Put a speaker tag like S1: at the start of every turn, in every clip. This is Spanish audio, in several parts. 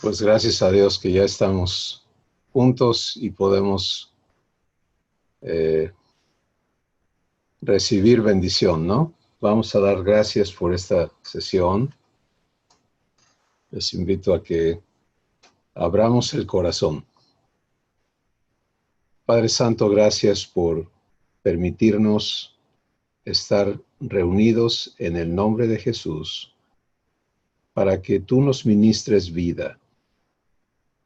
S1: Pues gracias a Dios que ya estamos juntos y podemos recibir bendición, ¿no? Vamos a dar gracias por esta sesión. Les invito a que abramos el corazón. Padre Santo, gracias por permitirnos estar reunidos en el nombre de Jesús para que tú nos ministres vida,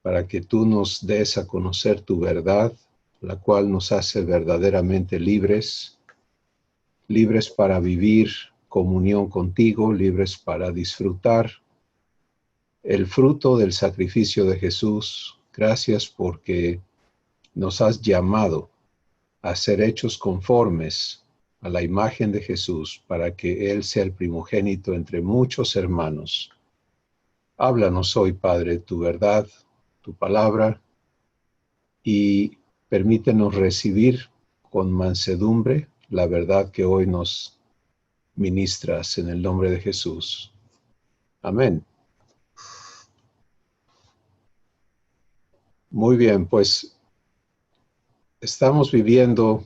S1: para que tú nos des a conocer tu verdad, la cual nos hace verdaderamente libres para vivir comunión contigo, libres para disfrutar el fruto del sacrificio de Jesús. Gracias porque nos has llamado a ser hechos conformes a la imagen de Jesús para que Él sea el primogénito entre muchos hermanos. Háblanos hoy, Padre, tu verdad, tu palabra, y permítenos recibir con mansedumbre la verdad que hoy nos ministras en el nombre de Jesús. Amén. Muy bien, pues estamos viviendo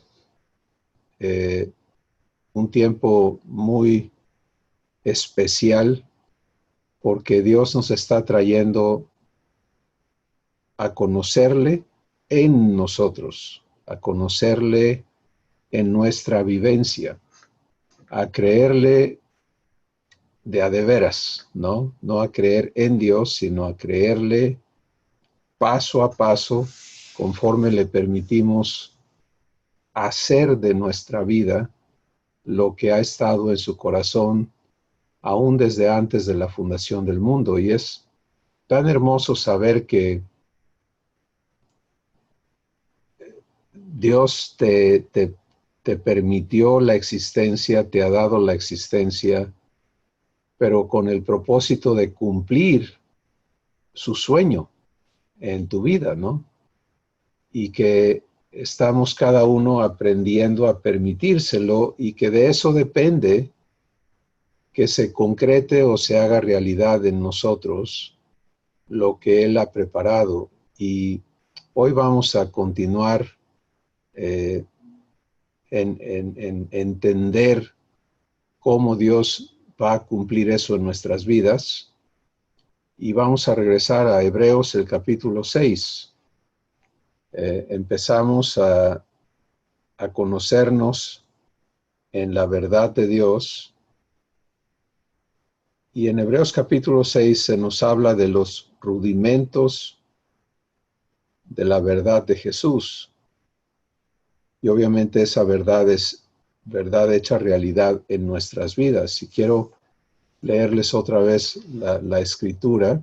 S1: un tiempo muy especial porque Dios nos está trayendo a conocerle en nosotros, a conocerle en nuestra vivencia, a creerle de a de veras, ¿no? No a creer en Dios, sino a creerle paso a paso, conforme le permitimos hacer de nuestra vida lo que ha estado en su corazón aún desde antes de la fundación del mundo. Y es tan hermoso saber que Dios te permitió la existencia, te ha dado la existencia, pero con el propósito de cumplir su sueño en tu vida, ¿no? Y que estamos cada uno aprendiendo a permitírselo y que de eso depende que se concrete o se haga realidad en nosotros lo que Él ha preparado. Y hoy vamos a continuar en entender cómo Dios va a cumplir eso en nuestras vidas. Y vamos a regresar a Hebreos, el capítulo 6. Empezamos a conocernos en la verdad de Dios. Y en Hebreos capítulo 6 se nos habla de los rudimentos de la verdad de Jesús. Y obviamente esa verdad es verdad hecha realidad en nuestras vidas. Y quiero leerles otra vez la escritura.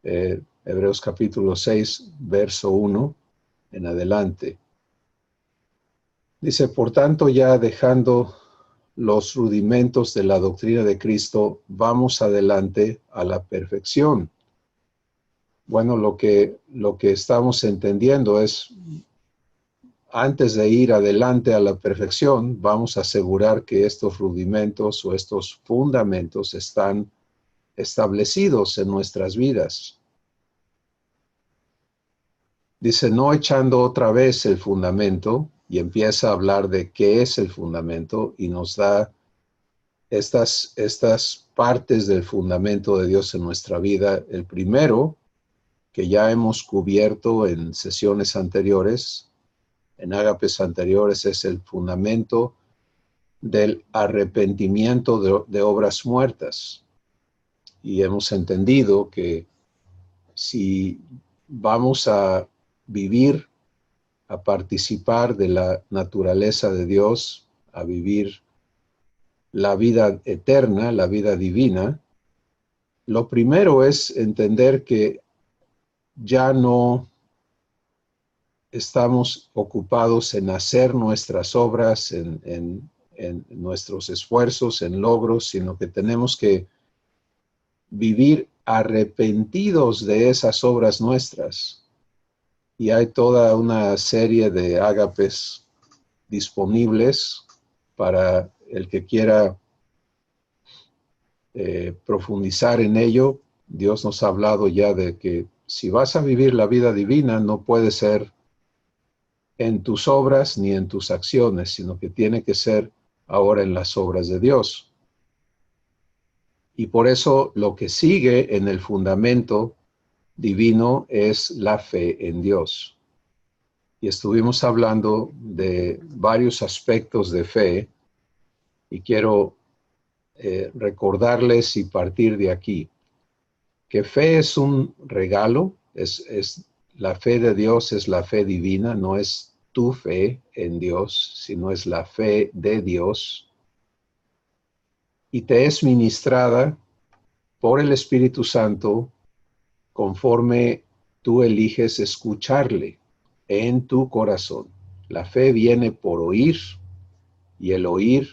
S1: Hebreos capítulo 6, verso 1 en adelante. Dice, por tanto, ya dejando los rudimentos de la doctrina de Cristo, vamos adelante a la perfección. Bueno, lo que estamos entendiendo es, antes de ir adelante a la perfección, vamos a asegurar que estos rudimentos o estos fundamentos están establecidos en nuestras vidas. Dice, no echando otra vez el fundamento, y empieza a hablar de qué es el fundamento, y nos da estas partes del fundamento de Dios en nuestra vida. El primero, que ya hemos cubierto en sesiones anteriores, en ágapes anteriores, es el fundamento del arrepentimiento de obras muertas. Y hemos entendido que si vamos a vivir, a participar de la naturaleza de Dios, a vivir la vida eterna, la vida divina, lo primero es entender que ya no estamos ocupados en hacer nuestras obras, en nuestros esfuerzos, en logros, sino que tenemos que vivir arrepentidos de esas obras nuestras. Y hay toda una serie de ágapes disponibles para el que quiera profundizar en ello. Dios nos ha hablado ya de que si vas a vivir la vida divina, no puede ser en tus obras ni en tus acciones, sino que tiene que ser ahora en las obras de Dios. Y por eso lo que sigue en el fundamento divino es la fe en Dios. Y estuvimos hablando de varios aspectos de fe y quiero recordarles y partir de aquí, que fe es un regalo, la fe de Dios es la fe divina, no es tu fe en Dios, sino es la fe de Dios, y te es ministrada por el Espíritu Santo conforme tú eliges escucharle en tu corazón. La fe viene por oír y el oír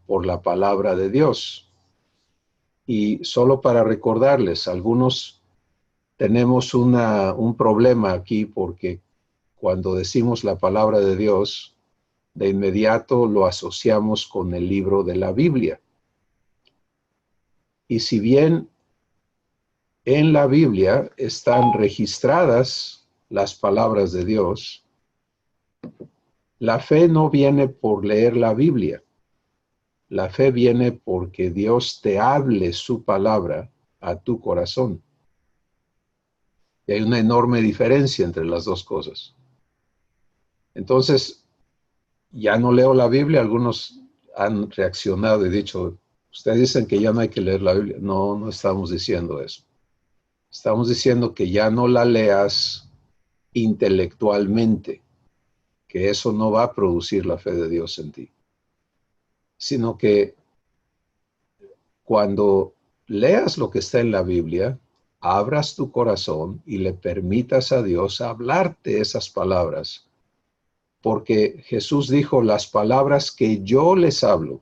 S1: por la palabra de Dios. Y solo para recordarles, algunos tenemos un problema aquí porque cuando decimos la palabra de Dios, de inmediato lo asociamos con el libro de la Biblia. Y si bien en la Biblia están registradas las palabras de Dios, la fe no viene por leer la Biblia. La fe viene porque Dios te hable su palabra a tu corazón. Y hay una enorme diferencia entre las dos cosas. Entonces, ya no leo la Biblia. Algunos han reaccionado y dicho, ustedes dicen que ya no hay que leer la Biblia. No, no estamos diciendo eso. Estamos diciendo que ya no la leas intelectualmente, que eso no va a producir la fe de Dios en ti, sino que cuando leas lo que está en la Biblia, abras tu corazón y le permitas a Dios hablarte esas palabras, porque Jesús dijo, las palabras que yo les hablo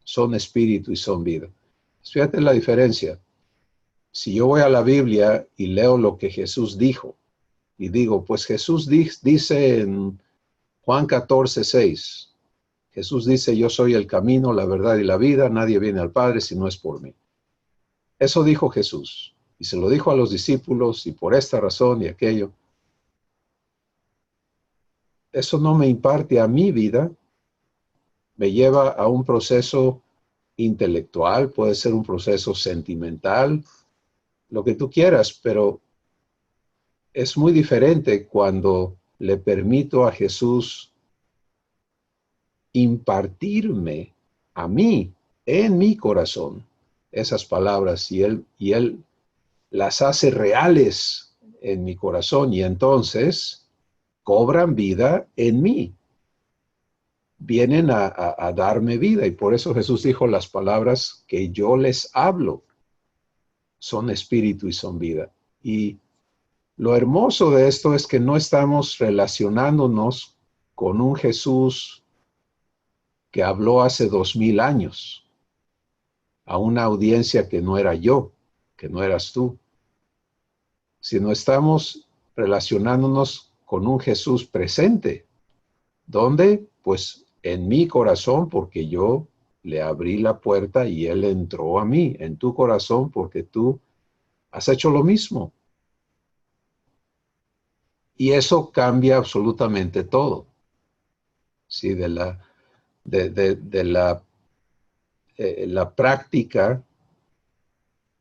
S1: son espíritu y son vida. Fíjate la diferencia. Si yo voy a la Biblia y leo lo que Jesús dijo, y digo, pues Jesús dice en Juan 14:6, Jesús dice, yo soy el camino, la verdad y la vida, nadie viene al Padre si no es por mí. Eso dijo Jesús, y se lo dijo a los discípulos, y por esta razón y aquello. Eso no me imparte a mi vida, me lleva a un proceso intelectual, puede ser un proceso sentimental, lo que tú quieras, pero es muy diferente cuando le permito a Jesús impartirme a mí, en mi corazón, esas palabras, y él las hace reales en mi corazón, y entonces cobran vida en mí, vienen a darme vida, y por eso Jesús dijo, las palabras que yo les hablo son espíritu y son vida. Y lo hermoso de esto es que no estamos relacionándonos con un Jesús que habló hace 2000 años a una audiencia que no era yo, que no eras tú, sino estamos relacionándonos con un Jesús presente. ¿Dónde? Pues en mi corazón, porque yo le abrí la puerta y Él entró a mí, en tu corazón, porque tú has hecho lo mismo. Y eso cambia absolutamente todo. Sí, de la práctica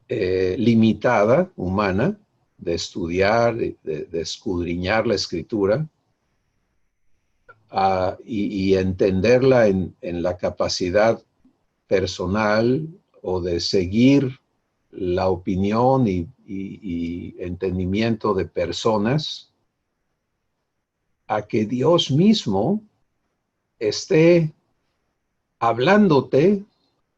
S1: limitada, humana, de estudiar, de escudriñar la Escritura, y entenderla en la capacidad personal o de seguir la opinión y entendimiento de personas, a que Dios mismo esté hablándote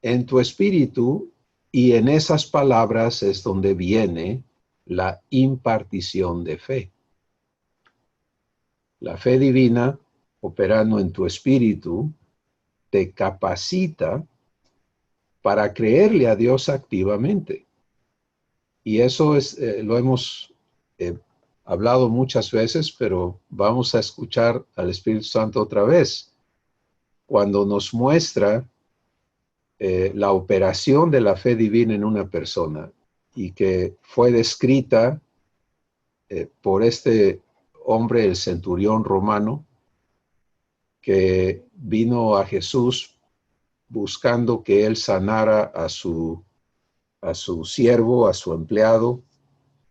S1: en tu espíritu, y en esas palabras es donde viene la impartición de fe. La fe divina, operando en tu espíritu, te capacita para creerle a Dios activamente. Y eso es, lo hemos hablado muchas veces, pero vamos a escuchar al Espíritu Santo otra vez. Cuando nos muestra la operación de la fe divina en una persona, y que fue descrita por este hombre, el centurión romano, que vino a Jesús buscando que él sanara a su siervo, a su empleado,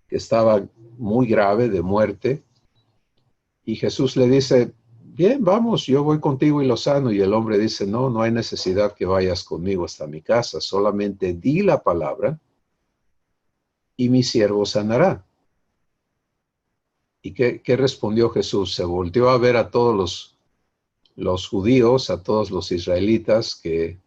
S1: que estaba muy grave de muerte. Y Jesús le dice, bien, vamos, yo voy contigo y lo sano. Y el hombre dice, no, no hay necesidad que vayas conmigo hasta mi casa, solamente di la palabra y mi siervo sanará. ¿Y qué respondió Jesús? Se volteó a ver a todos los judíos, a todos los israelitas que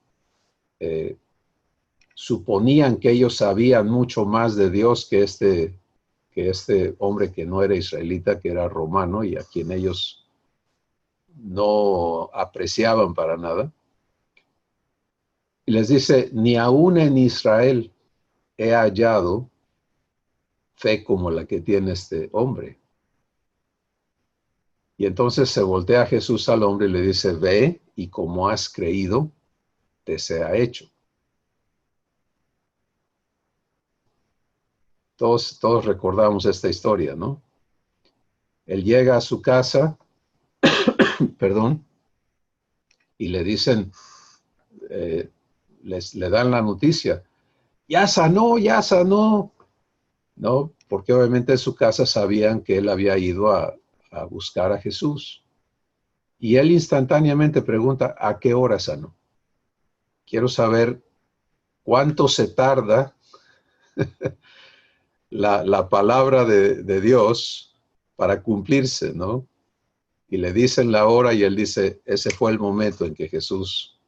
S1: suponían que ellos sabían mucho más de Dios que este hombre que no era israelita, que era romano y a quien ellos no apreciaban para nada. Y les dice, ni aún en Israel he hallado fe como la que tiene este hombre. Y entonces se voltea Jesús al hombre y le dice, ve y como has creído, te sea hecho. Todos recordamos esta historia, ¿no? Él llega a su casa, perdón, y le dicen, le dan la noticia, ya sanó, ¿no? Porque obviamente en su casa sabían que él había ido a buscar a Jesús. Y él instantáneamente pregunta, ¿a qué hora sanó? Quiero saber cuánto se tarda la palabra de Dios para cumplirse, ¿no? Y le dicen la hora y él dice, ese fue el momento en que Jesús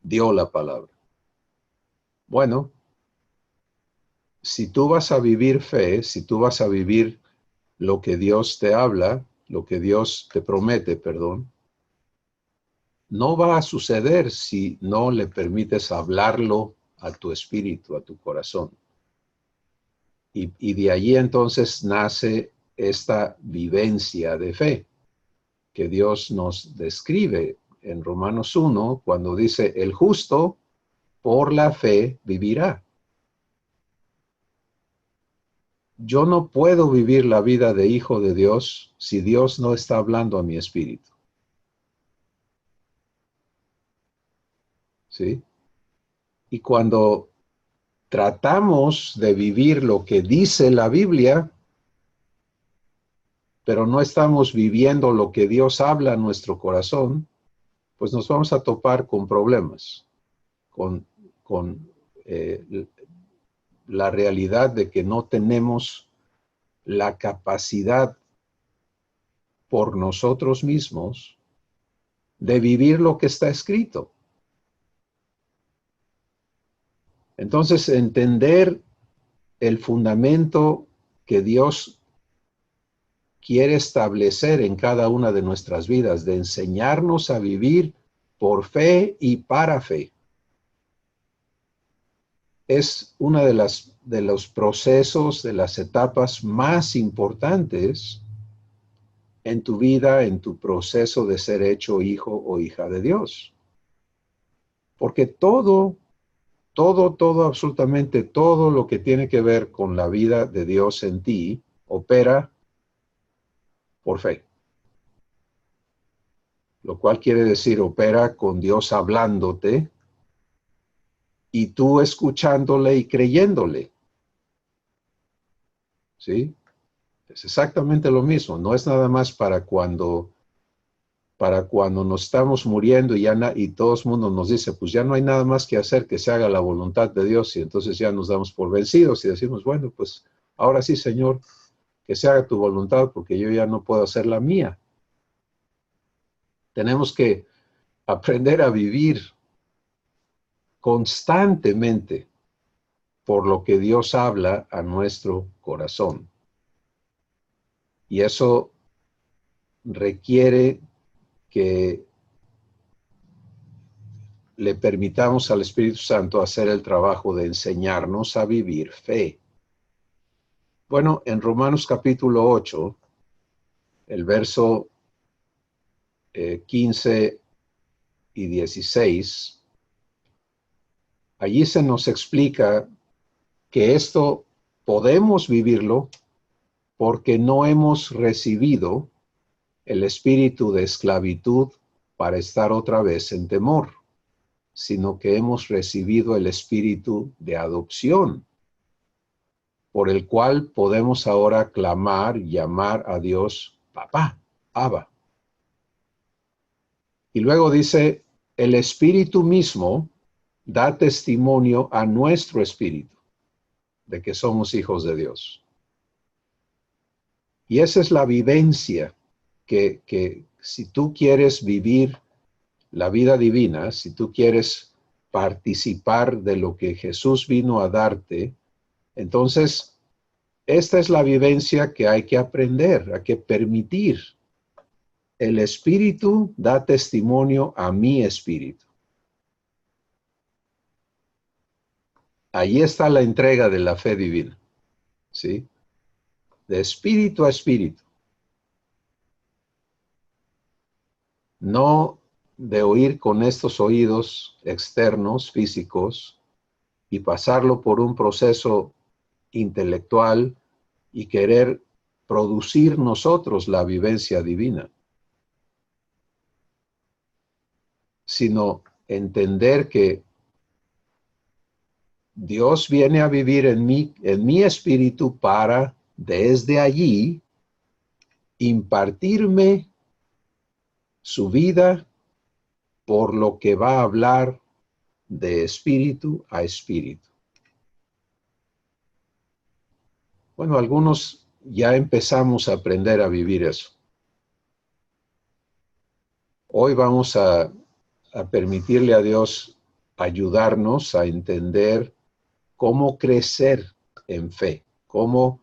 S1: dio la palabra. Bueno, si tú vas a vivir fe, si tú vas a vivir lo que Dios te habla, lo que Dios te promete, perdón, no va a suceder si no le permites hablarlo a tu espíritu, a tu corazón. Y de allí entonces nace esta vivencia de fe que Dios nos describe en Romanos 1 cuando dice, el justo por la fe vivirá. Yo no puedo vivir la vida de hijo de Dios si Dios no está hablando a mi espíritu. ¿Sí? Y cuando tratamos de vivir lo que dice la Biblia, pero no estamos viviendo lo que Dios habla en nuestro corazón, pues nos vamos a topar con problemas, con la realidad de que no tenemos la capacidad por nosotros mismos de vivir lo que está escrito. Entonces, entender el fundamento que Dios quiere establecer en cada una de nuestras vidas, de enseñarnos a vivir por fe y para fe, es una de los procesos, de las etapas más importantes en tu vida, en tu proceso de ser hecho hijo o hija de Dios. Porque todo, absolutamente todo lo que tiene que ver con la vida de Dios en ti, opera por fe. Lo cual quiere decir, opera con Dios hablándote y tú escuchándole y creyéndole. ¿Sí? Es exactamente lo mismo. No es nada más para cuando nos estamos muriendo y todo el mundo nos dice, pues ya no hay nada más que hacer que se haga la voluntad de Dios, y entonces ya nos damos por vencidos y decimos, bueno, pues ahora sí, Señor, que se haga tu voluntad porque yo ya no puedo hacer la mía. Tenemos que aprender a vivir constantemente por lo que Dios habla a nuestro corazón. Y eso requiere que le permitamos al Espíritu Santo hacer el trabajo de enseñarnos a vivir fe. Bueno, en Romanos capítulo 8, el verso 15 y 16, allí se nos explica que esto podemos vivirlo porque no hemos recibido el espíritu de esclavitud para estar otra vez en temor, sino que hemos recibido el espíritu de adopción, por el cual podemos ahora clamar, llamar a Dios papá, Abba. Y luego dice, el espíritu mismo da testimonio a nuestro espíritu de que somos hijos de Dios. Y esa es la vivencia que si tú quieres vivir la vida divina, si tú quieres participar de lo que Jesús vino a darte, entonces esta es la vivencia que hay que aprender, hay que permitir. El Espíritu da testimonio a mi espíritu. Ahí está la entrega de la fe divina, ¿sí? De espíritu a espíritu. No de oír con estos oídos externos, físicos, y pasarlo por un proceso intelectual y querer producir nosotros la vivencia divina, sino entender que Dios viene a vivir en mi espíritu para, desde allí, impartirme su vida, por lo que va a hablar de espíritu a espíritu. Bueno, algunos ya empezamos a aprender a vivir eso. Hoy vamos a permitirle a Dios ayudarnos a entender cómo crecer en fe, cómo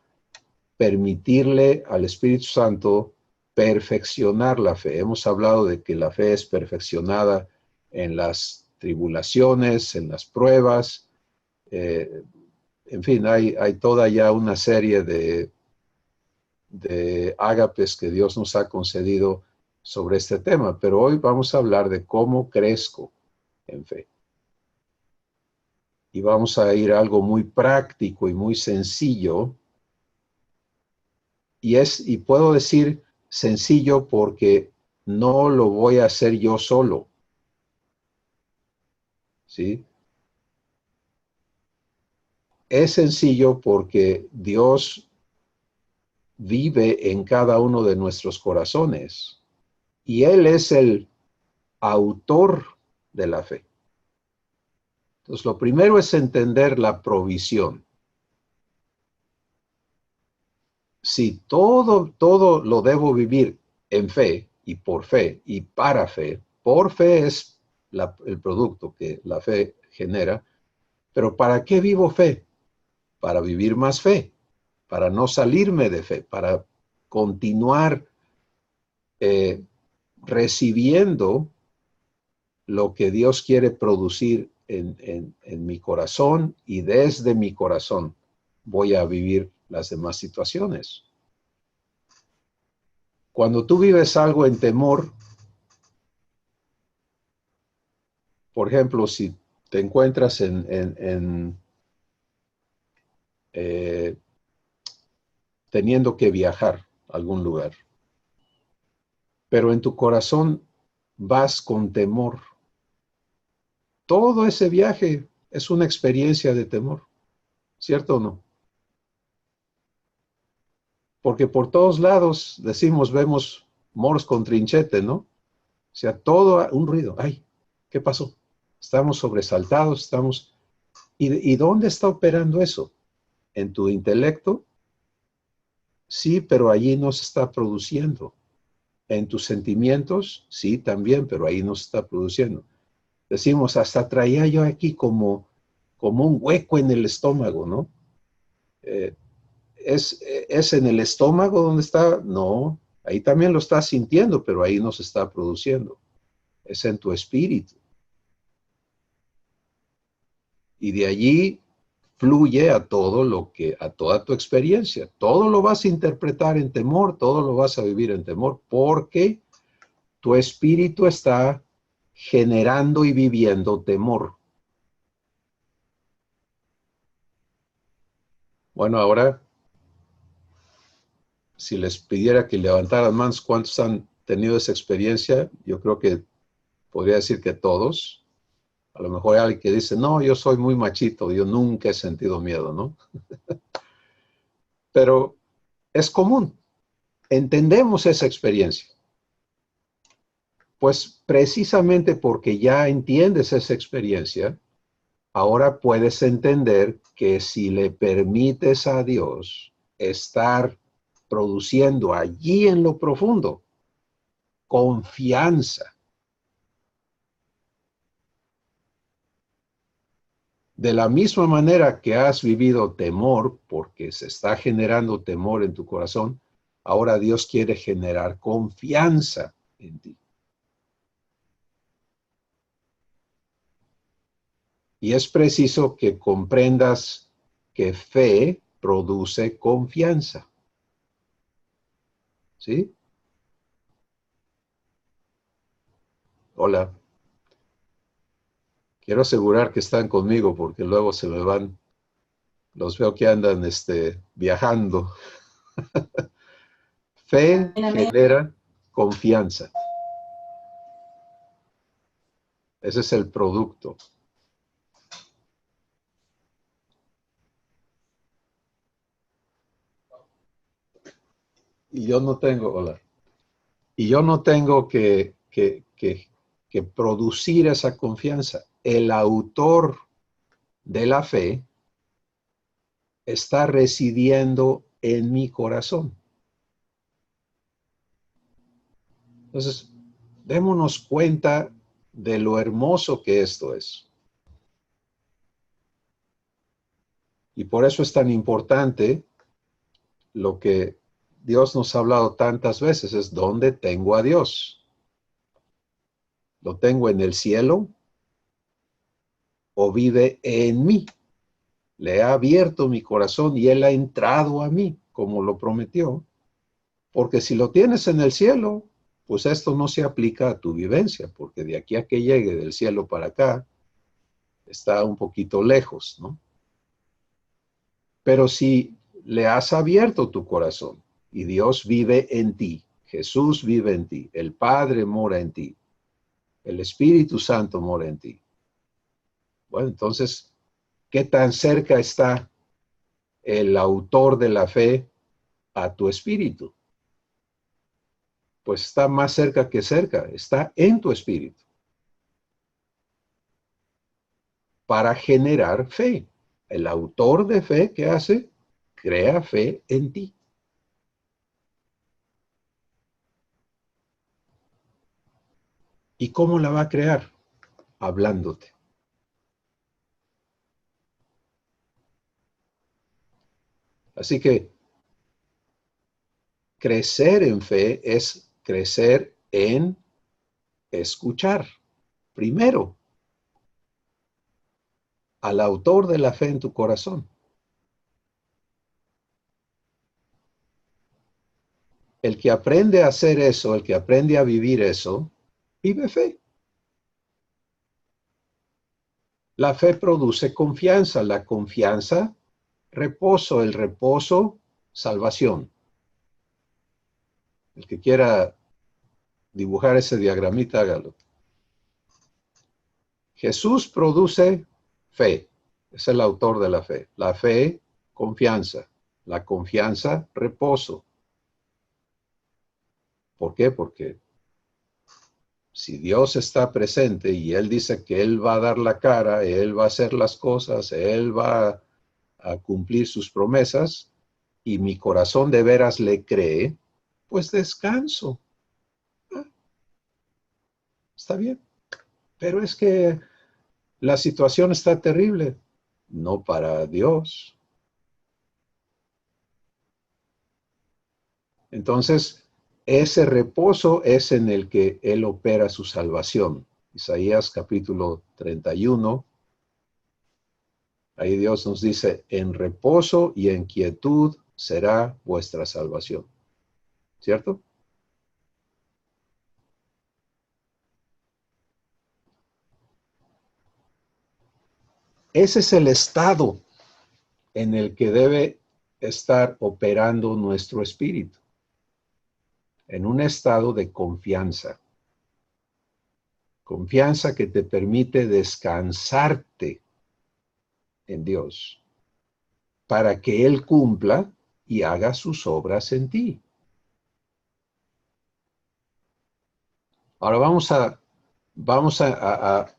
S1: permitirle al Espíritu Santo perfeccionar la fe. Hemos hablado de que la fe es perfeccionada en las tribulaciones, en las pruebas. En fin, hay toda ya una serie de ágapes que Dios nos ha concedido sobre este tema, pero hoy vamos a hablar de cómo crezco en fe. Y vamos a ir a algo muy práctico y muy sencillo. Y puedo decir sencillo porque no lo voy a hacer yo solo, ¿sí? Es sencillo porque Dios vive en cada uno de nuestros corazones y Él es el autor de la fe. Entonces, lo primero es entender la provisión. Si todo lo debo vivir en fe y por fe y para fe, por fe es el producto que la fe genera, pero ¿para qué vivo fe? Para vivir más fe, para no salirme de fe, para continuar recibiendo lo que Dios quiere producir en mi corazón, y desde mi corazón voy a vivir las demás situaciones. Cuando tú vives algo en temor, por ejemplo, si te encuentras teniendo que viajar a algún lugar, pero en tu corazón vas con temor, todo ese viaje es una experiencia de temor, ¿cierto o no? Porque por todos lados decimos, vemos moros con trinchete, ¿no? O sea, todo un ruido. ¡Ay! ¿Qué pasó? Estamos sobresaltados, estamos... ¿Y dónde está operando eso? ¿En tu intelecto? Sí, pero allí no se está produciendo. ¿En tus sentimientos? Sí, también, pero ahí no se está produciendo. Decimos, hasta traía yo aquí como un hueco en el estómago, ¿no? ¿Es en el estómago donde está? No, ahí también lo estás sintiendo, pero ahí no se está produciendo. Es en tu espíritu. Y de allí fluye a a toda tu experiencia. Todo lo vas a interpretar en temor, todo lo vas a vivir en temor, porque tu espíritu está generando y viviendo temor. Bueno, ahora, si les pidiera que levantaran manos, ¿cuántos han tenido esa experiencia? Yo creo que podría decir que todos. A lo mejor hay alguien que dice, no, yo soy muy machito, yo nunca he sentido miedo, ¿no? Pero es común, entendemos esa experiencia. Pues precisamente porque ya entiendes esa experiencia, ahora puedes entender que si le permites a Dios estar produciendo allí en lo profundo confianza, de la misma manera que has vivido temor, porque se está generando temor en tu corazón, ahora Dios quiere generar confianza en ti. Y es preciso que comprendas que fe produce confianza. ¿Sí? Hola. Quiero asegurar que están conmigo porque luego se me van. Los veo que andan viajando. Fe genera confianza. Ese es el producto. Y yo no tengo, hola. Y yo no tengo que producir esa confianza. El autor de la fe está residiendo en mi corazón. Entonces, démonos cuenta de lo hermoso que esto es. Y por eso es tan importante lo que Dios nos ha hablado tantas veces, es ¿dónde tengo a Dios? ¿Lo tengo en el cielo o vive en mí? Le ha abierto mi corazón y Él ha entrado a mí, como lo prometió. Porque si lo tienes en el cielo, pues esto no se aplica a tu vivencia, porque de aquí a que llegue del cielo para acá, está un poquito lejos, ¿no? Pero si le has abierto tu corazón y Dios vive en ti, Jesús vive en ti, el Padre mora en ti, el Espíritu Santo mora en ti. Bueno, entonces, ¿qué tan cerca está el autor de la fe a tu espíritu? Pues está más cerca que cerca, está en tu espíritu para generar fe. El autor de fe, ¿qué hace? Crea fe en ti. ¿Y cómo la va a crear? Hablándote. Así que crecer en fe es crecer en escuchar. Primero, al autor de la fe en tu corazón. El que aprende a hacer eso, el que aprende a vivir eso, vive fe. La fe produce confianza, la confianza, reposo, el reposo, salvación. El que quiera dibujar ese diagramita, hágalo. Jesús produce fe, es el autor de la fe. La fe, confianza. La confianza, reposo. ¿Por qué? Porque si Dios está presente y Él dice que Él va a dar la cara, Él va a hacer las cosas, Él va a cumplir sus promesas y mi corazón de veras le cree, pues descanso. Ah, está bien. Pero es que la situación está terrible. No para Dios. Entonces, ese reposo es en el que Él opera su salvación. Isaías capítulo 31. Ahí Dios nos dice, en reposo y en quietud será vuestra salvación. ¿Cierto? Ese es el estado en el que debe estar operando nuestro espíritu en un estado de confianza. Confianza que te permite descansarte en Dios para que Él cumpla y haga sus obras en ti. Ahora vamos a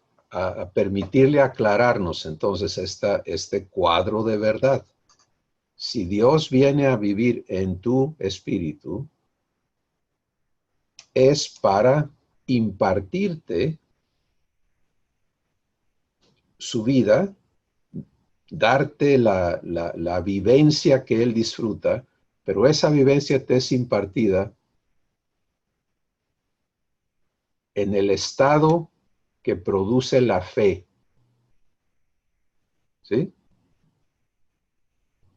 S1: permitirle aclararnos entonces este cuadro de verdad. Si Dios viene a vivir en tu espíritu, es para impartirte su vida, darte la vivencia que Él disfruta, pero esa vivencia te es impartida en el estado que produce la fe. ¿Sí?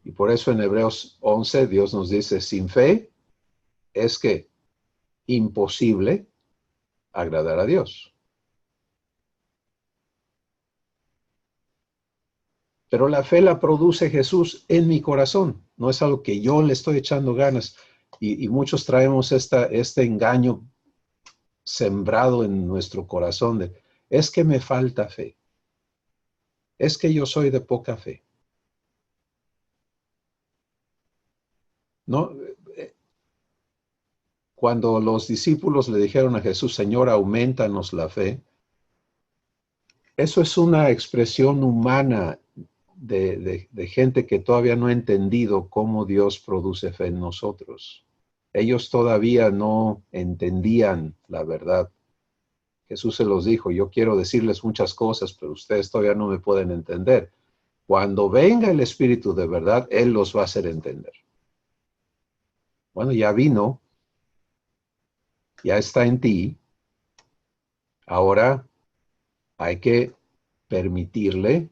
S1: Y por eso en Hebreos 11 Dios nos dice, sin fe es que imposible agradar a Dios. Pero la fe la produce Jesús en mi corazón. No es algo que yo le estoy echando ganas. Y muchos traemos este engaño sembrado en nuestro corazón de, es que me falta fe. Es que yo soy de poca fe. No, cuando los discípulos le dijeron a Jesús, Señor, aumentanos la fe, eso es una expresión humana de gente que todavía no ha entendido cómo Dios produce fe en nosotros. Ellos todavía no entendían la verdad. Jesús se los dijo, yo quiero decirles muchas cosas, pero ustedes todavía no me pueden entender. Cuando venga el Espíritu de verdad, Él los va a hacer entender. Bueno, ya vino, ya está en ti. Ahora hay que permitirle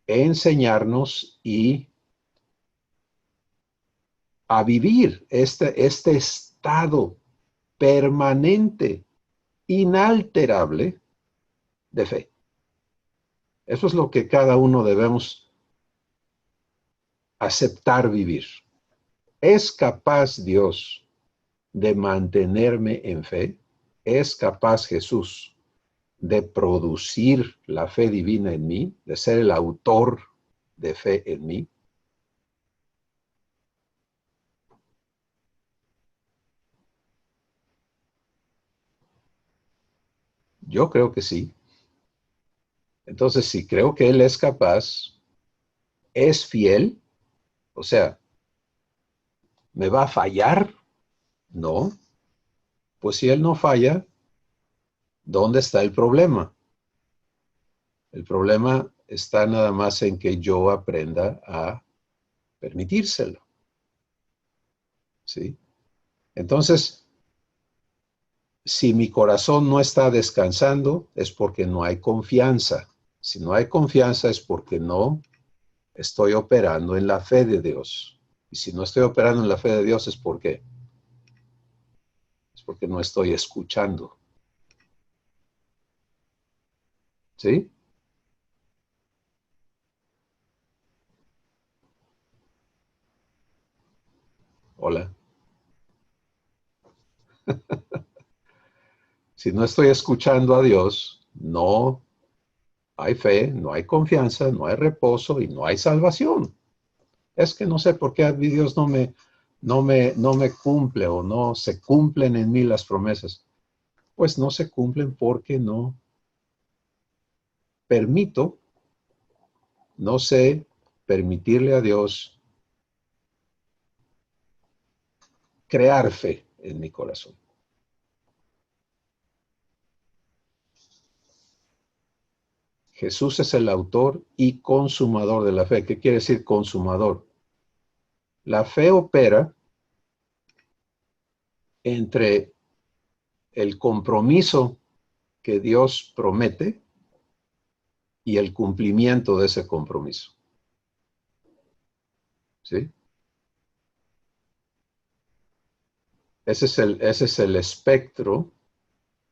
S1: enseñarnos y a vivir este estado permanente, inalterable de fe. Eso es lo que cada uno debemos aceptar vivir. ¿Es capaz Dios de mantenerme en fe? ¿Es capaz Jesús de producir la fe divina en mí, de ser el autor de fe en mí? Yo creo que sí. Entonces, si creo que Él es capaz, es fiel, o sea, ¿me va a fallar? No. Pues si Él no falla, ¿dónde está el problema? El problema está nada más en que yo aprenda a permitírselo. ¿Sí? Entonces, si mi corazón no está descansando, es porque no hay confianza. Si no hay confianza, es porque no estoy operando en la fe de Dios. Y si no estoy operando en la fe de Dios, es porque no estoy escuchando. ¿Sí? Hola. Si no estoy escuchando a Dios, no hay fe, no hay confianza, no hay reposo y no hay salvación. Es que no sé por qué Dios no me cumple o no se cumplen en mí las promesas. Pues no se cumplen porque no permito, no sé permitirle a Dios crear fe en mi corazón. Jesús es el autor y consumador de la fe. ¿Qué quiere decir consumador? La fe opera entre el compromiso que Dios promete y el cumplimiento de ese compromiso. ¿Sí? Ese es el espectro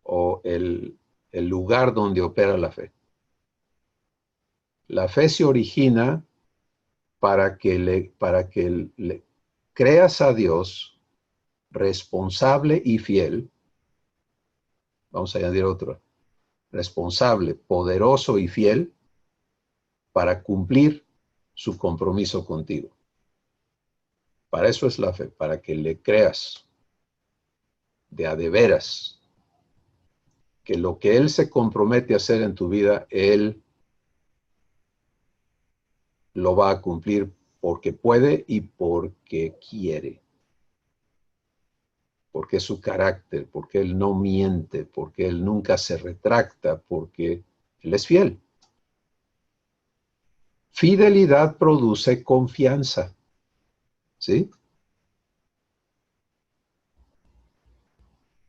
S1: o el lugar donde opera la fe. La fe se origina para que le creas a Dios responsable y fiel. Vamos a añadir otro. Responsable, poderoso y fiel para cumplir su compromiso contigo. Para eso es la fe, para que le creas de a de veras que lo que Él se compromete a hacer en tu vida, Él lo va a cumplir porque puede y porque quiere. Porque es su carácter, porque Él no miente, porque Él nunca se retracta, porque Él es fiel. Fidelidad produce confianza, ¿sí?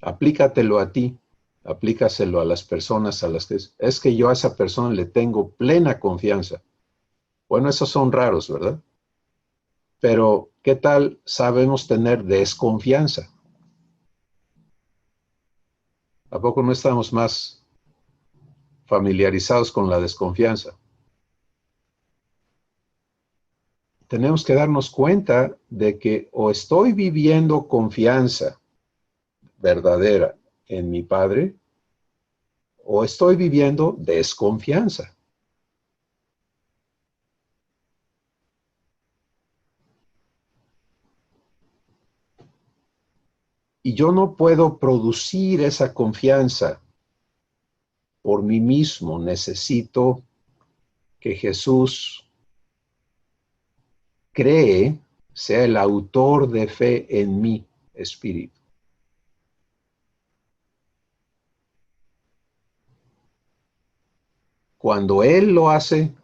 S1: Aplícatelo a ti, aplícaselo a las personas a las que es que yo a esa persona le tengo plena confianza. Bueno, esos son raros, ¿verdad? Pero, ¿qué tal sabemos tener desconfianza? ¿A poco no estamos más familiarizados con la desconfianza? Tenemos que darnos cuenta de que o estoy viviendo confianza verdadera en mi Padre, o estoy viviendo desconfianza. Y yo no puedo producir esa confianza por mí mismo. Necesito que Jesús cree, sea el autor de fe en mi espíritu. Cuando Él lo hace,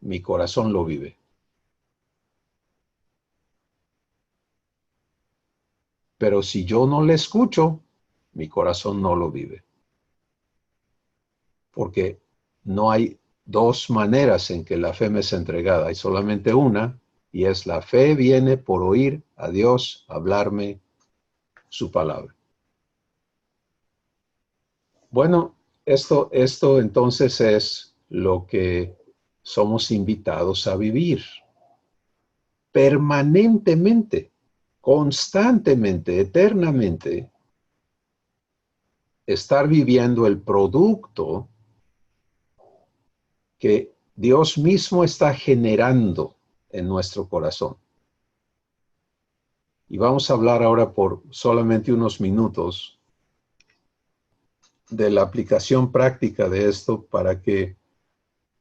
S1: mi corazón lo vive. Pero si yo no le escucho, mi corazón no lo vive. Porque no hay dos maneras en que la fe me es entregada. Hay solamente una, y es la fe viene por oír a Dios hablarme su palabra. Bueno, esto entonces es lo que somos invitados a vivir permanentemente, constantemente, eternamente, estar viviendo el producto que Dios mismo está generando en nuestro corazón. Y vamos a hablar ahora por solamente unos minutos de la aplicación práctica de esto para que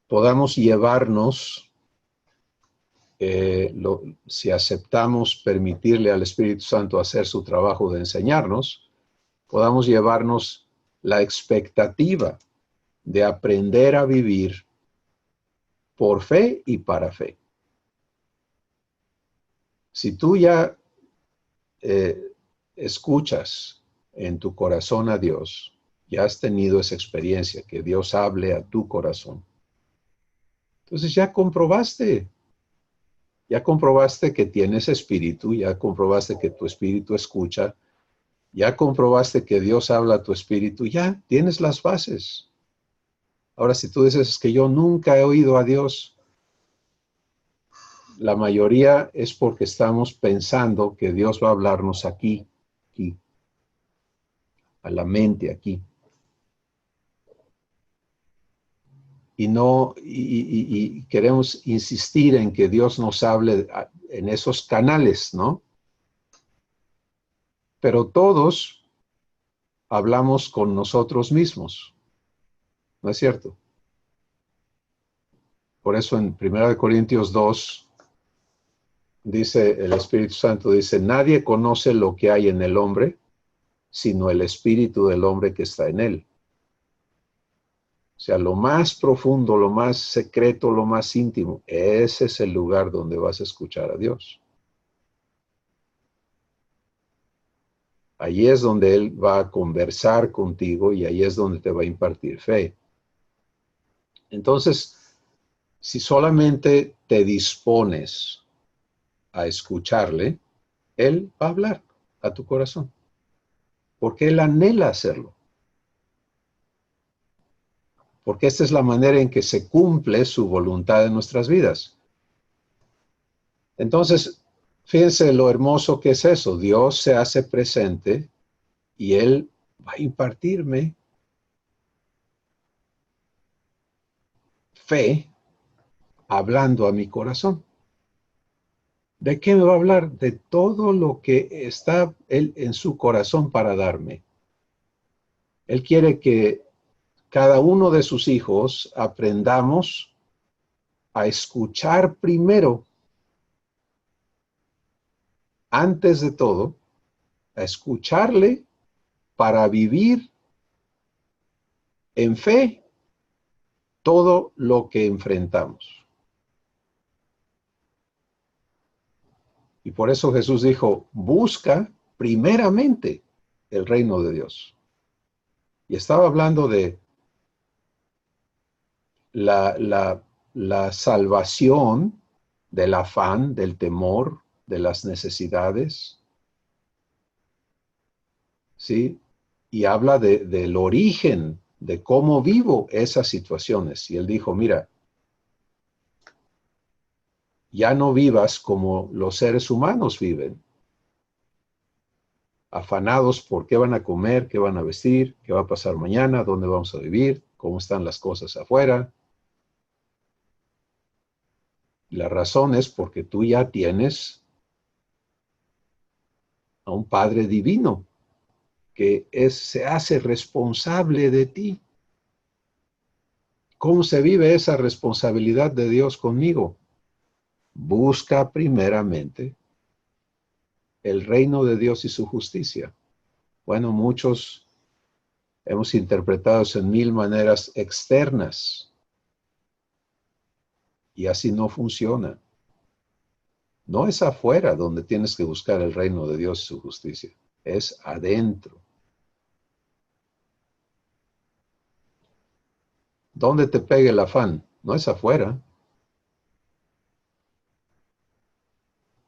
S1: podamos llevarnos, si aceptamos permitirle al Espíritu Santo hacer su trabajo de enseñarnos, podamos llevarnos la expectativa de aprender a vivir por fe y para fe. Si tú ya escuchas en tu corazón a Dios, ya has tenido esa experiencia, que Dios hable a tu corazón. Entonces ya comprobaste que tienes espíritu, ya comprobaste que tu espíritu escucha, ya comprobaste que Dios habla a tu espíritu, ya tienes las bases. Ahora, si tú dices es que yo nunca he oído a Dios, la mayoría es porque estamos pensando que Dios va a hablarnos aquí, a la mente aquí. Y queremos insistir en que Dios nos hable en esos canales, ¿no? Pero todos hablamos con nosotros mismos, ¿no es cierto? Por eso en 1 Corintios 2 dice, el Espíritu Santo dice, nadie conoce lo que hay en el hombre, sino el espíritu del hombre que está en él. O sea, lo más profundo, lo más secreto, lo más íntimo, ese es el lugar donde vas a escuchar a Dios. Allí es donde Él va a conversar contigo y ahí es donde te va a impartir fe. Entonces, si solamente te dispones a escucharle, Él va a hablar a tu corazón, porque Él anhela hacerlo. Porque esta es la manera en que se cumple su voluntad en nuestras vidas. Entonces, fíjense lo hermoso que es eso. Dios se hace presente y Él va a impartirme fe hablando a mi corazón. ¿De qué me va a hablar? De todo lo que está Él en su corazón para darme. Él quiere que cada uno de sus hijos aprendamos a escuchar primero, antes de todo, a escucharle para vivir en fe todo lo que enfrentamos. Y por eso Jesús dijo, busca primeramente el reino de Dios. Y estaba hablando de la salvación del afán, del temor, de las necesidades, ¿sí? Y habla del origen, de cómo vivo esas situaciones. Y él dijo, mira, ya no vivas como los seres humanos viven, afanados por qué van a comer, qué van a vestir, qué va a pasar mañana, dónde vamos a vivir, cómo están las cosas afuera. La razón es porque tú ya tienes a un Padre divino que se hace responsable de ti. ¿Cómo se vive esa responsabilidad de Dios conmigo? Busca primeramente el reino de Dios y su justicia. Bueno, muchos hemos interpretado eso en mil maneras externas y así no funciona. No es afuera donde tienes que buscar el reino de Dios y su justicia, es adentro. ¿Dónde te pega el afán? No es afuera.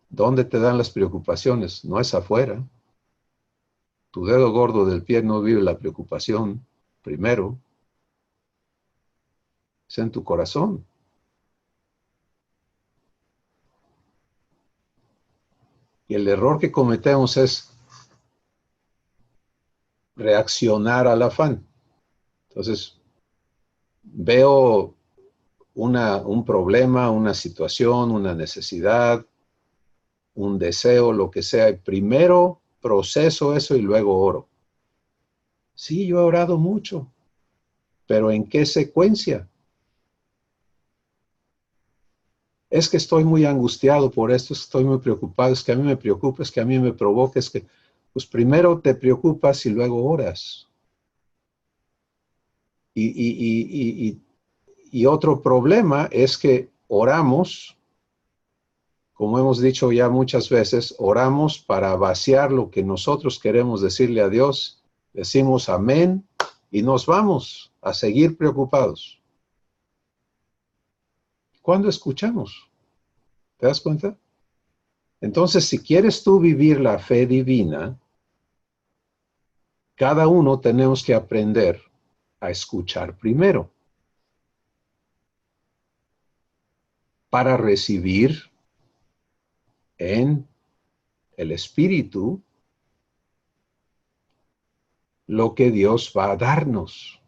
S1: ¿Dónde te dan las preocupaciones? No es afuera. Tu dedo gordo del pie no vive la preocupación primero. Es en tu corazón. Y el error que cometemos es reaccionar al afán. Entonces, veo un problema, una situación, una necesidad, un deseo, lo que sea, y primero proceso eso y luego oro. Sí, yo he orado mucho, pero ¿en qué secuencia? Es que estoy muy angustiado por esto, es que estoy muy preocupado, es que a mí me preocupa, es que a mí me provoca, es que, pues primero te preocupas y luego oras. Y otro problema es que oramos, como hemos dicho ya muchas veces, oramos para vaciar lo que nosotros queremos decirle a Dios, decimos amén y nos vamos a seguir preocupados. ¿Cuándo escuchamos? ¿Te das cuenta? Entonces, si quieres tú vivir la fe divina, cada uno tenemos que aprender a escuchar primero para recibir en el Espíritu lo que Dios va a darnos.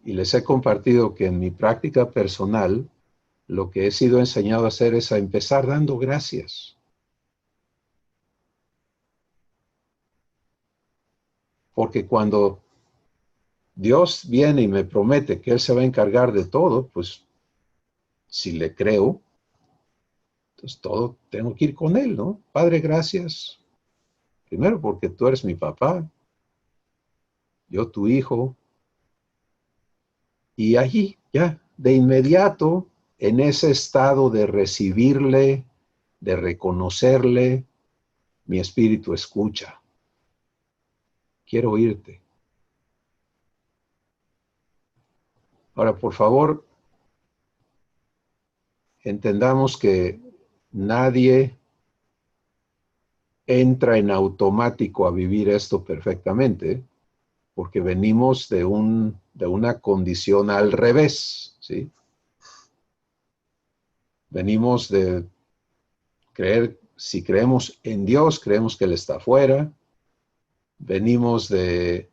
S1: Y les he compartido que en mi práctica personal, lo que he sido enseñado a hacer es a empezar dando gracias. Porque cuando Dios viene y me promete que Él se va a encargar de todo, pues si le creo, entonces todo tengo que ir con Él, ¿no? Padre, gracias. Primero porque tú eres mi papá, yo tu hijo. Y allí, ya, de inmediato, en ese estado de recibirle, de reconocerle, mi espíritu escucha. Quiero oírte. Ahora, por favor, entendamos que nadie entra en automático a vivir esto perfectamente, porque venimos de una condición al revés, ¿sí? Venimos de creer, si creemos en Dios, creemos que Él está afuera. Venimos de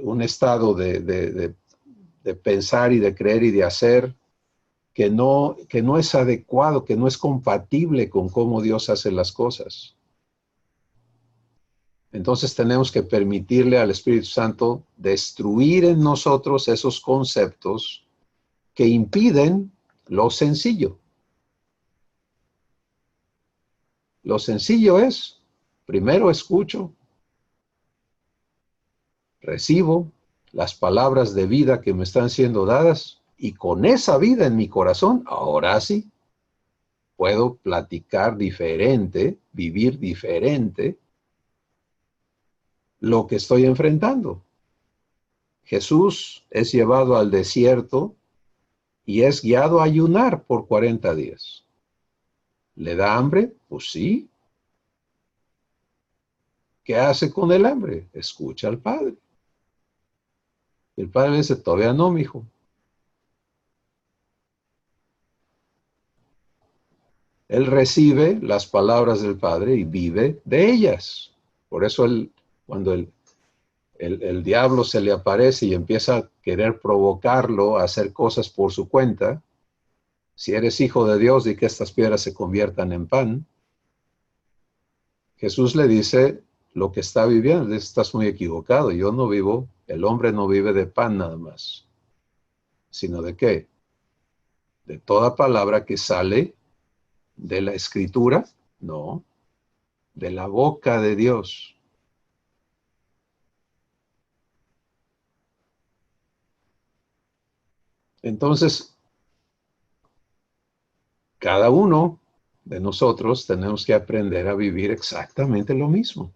S1: un estado de pensar y de creer y de hacer que no es adecuado, que no es compatible con cómo Dios hace las cosas. Entonces tenemos que permitirle al Espíritu Santo destruir en nosotros esos conceptos que impiden lo sencillo. Lo sencillo es, primero escucho, recibo las palabras de vida que me están siendo dadas y con esa vida en mi corazón, ahora sí, puedo platicar diferente, vivir diferente lo que estoy enfrentando. Jesús es llevado al desierto y es guiado a ayunar por 40 días. ¿Le da hambre? Pues sí. ¿Qué hace con el hambre? Escucha al Padre. El Padre le dice, todavía no, mijo. Él recibe las palabras del Padre y vive de ellas. Por eso cuando el diablo se le aparece y empieza a querer provocarlo a hacer cosas por su cuenta, si eres hijo de Dios, di que estas piedras se conviertan en pan. Jesús le dice lo que está viviendo, estás muy equivocado, yo no vivo, el hombre no vive de pan nada más, sino de qué? De toda palabra que sale de la Escritura, no, de la boca de Dios. Entonces, cada uno de nosotros tenemos que aprender a vivir exactamente lo mismo.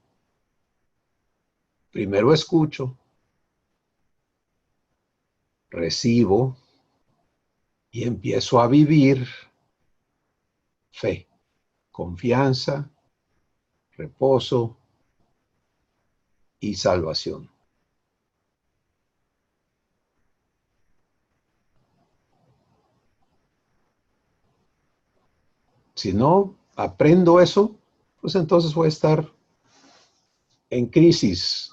S1: Primero escucho, recibo y empiezo a vivir fe, confianza, reposo y salvación. Si no aprendo eso, pues entonces voy a estar en crisis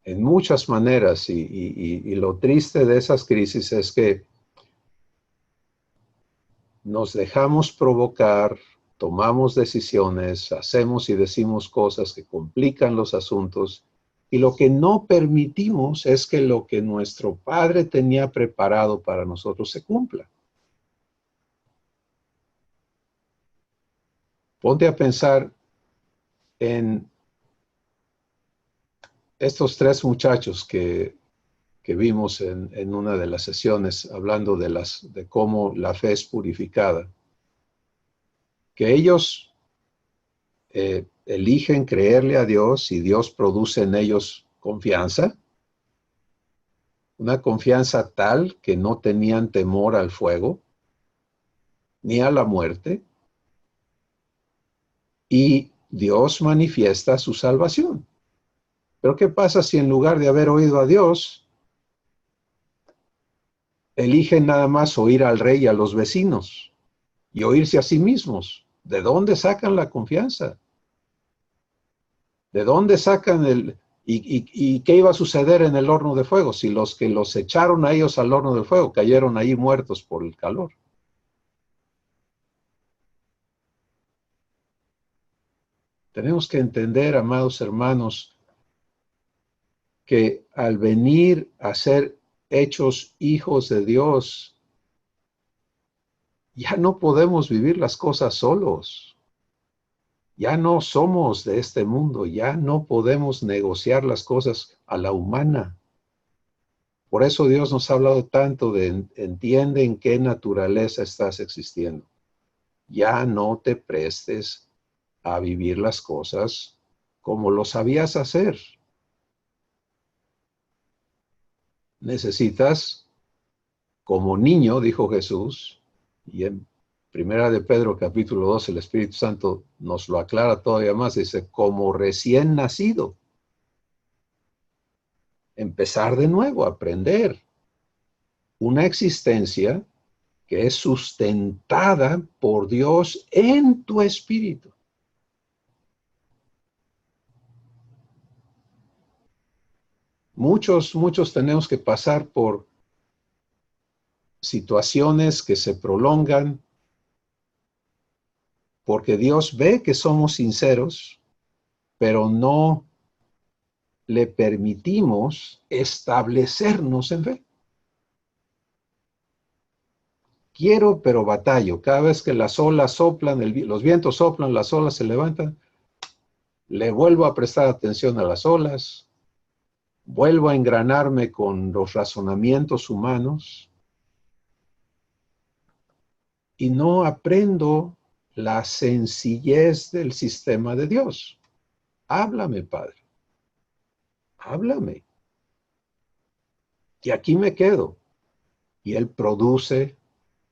S1: en muchas maneras y lo triste de esas crisis es que nos dejamos provocar, tomamos decisiones, hacemos y decimos cosas que complican los asuntos y lo que no permitimos es que lo que nuestro Padre tenía preparado para nosotros se cumpla. Ponte a pensar en estos tres muchachos que vimos en una de las sesiones hablando de cómo la fe es purificada, que ellos eligen creerle a Dios y Dios produce en ellos confianza, una confianza tal que no tenían temor al fuego ni a la muerte, y Dios manifiesta su salvación. Pero ¿qué pasa si en lugar de haber oído a Dios, eligen nada más oír al rey y a los vecinos y oírse a sí mismos? ¿De dónde sacan la confianza? ¿De dónde sacan y qué iba a suceder en el horno de fuego si los que los echaron a ellos al horno de fuego cayeron ahí muertos por el calor? Tenemos que entender, amados hermanos, que al venir a ser hechos hijos de Dios, ya no podemos vivir las cosas solos. Ya no somos de este mundo, ya no podemos negociar las cosas a la humana. Por eso Dios nos ha hablado tanto de entiende en qué naturaleza estás existiendo. Ya no te prestes a vivir las cosas como lo sabías hacer. Necesitas, como niño, dijo Jesús, y en Primera de Pedro capítulo 2, el Espíritu Santo nos lo aclara todavía más, dice, como recién nacido, empezar de nuevo, aprender una existencia que es sustentada por Dios en tu espíritu. Muchos tenemos que pasar por situaciones que se prolongan porque Dios ve que somos sinceros, pero no le permitimos establecernos en fe. Quiero, pero batallo. Cada vez que las olas soplan, los vientos soplan, las olas se levantan, le vuelvo a prestar atención a las olas, vuelvo a engranarme con los razonamientos humanos y no aprendo la sencillez del sistema de Dios. Háblame, Padre. Háblame. Y aquí me quedo. Y Él produce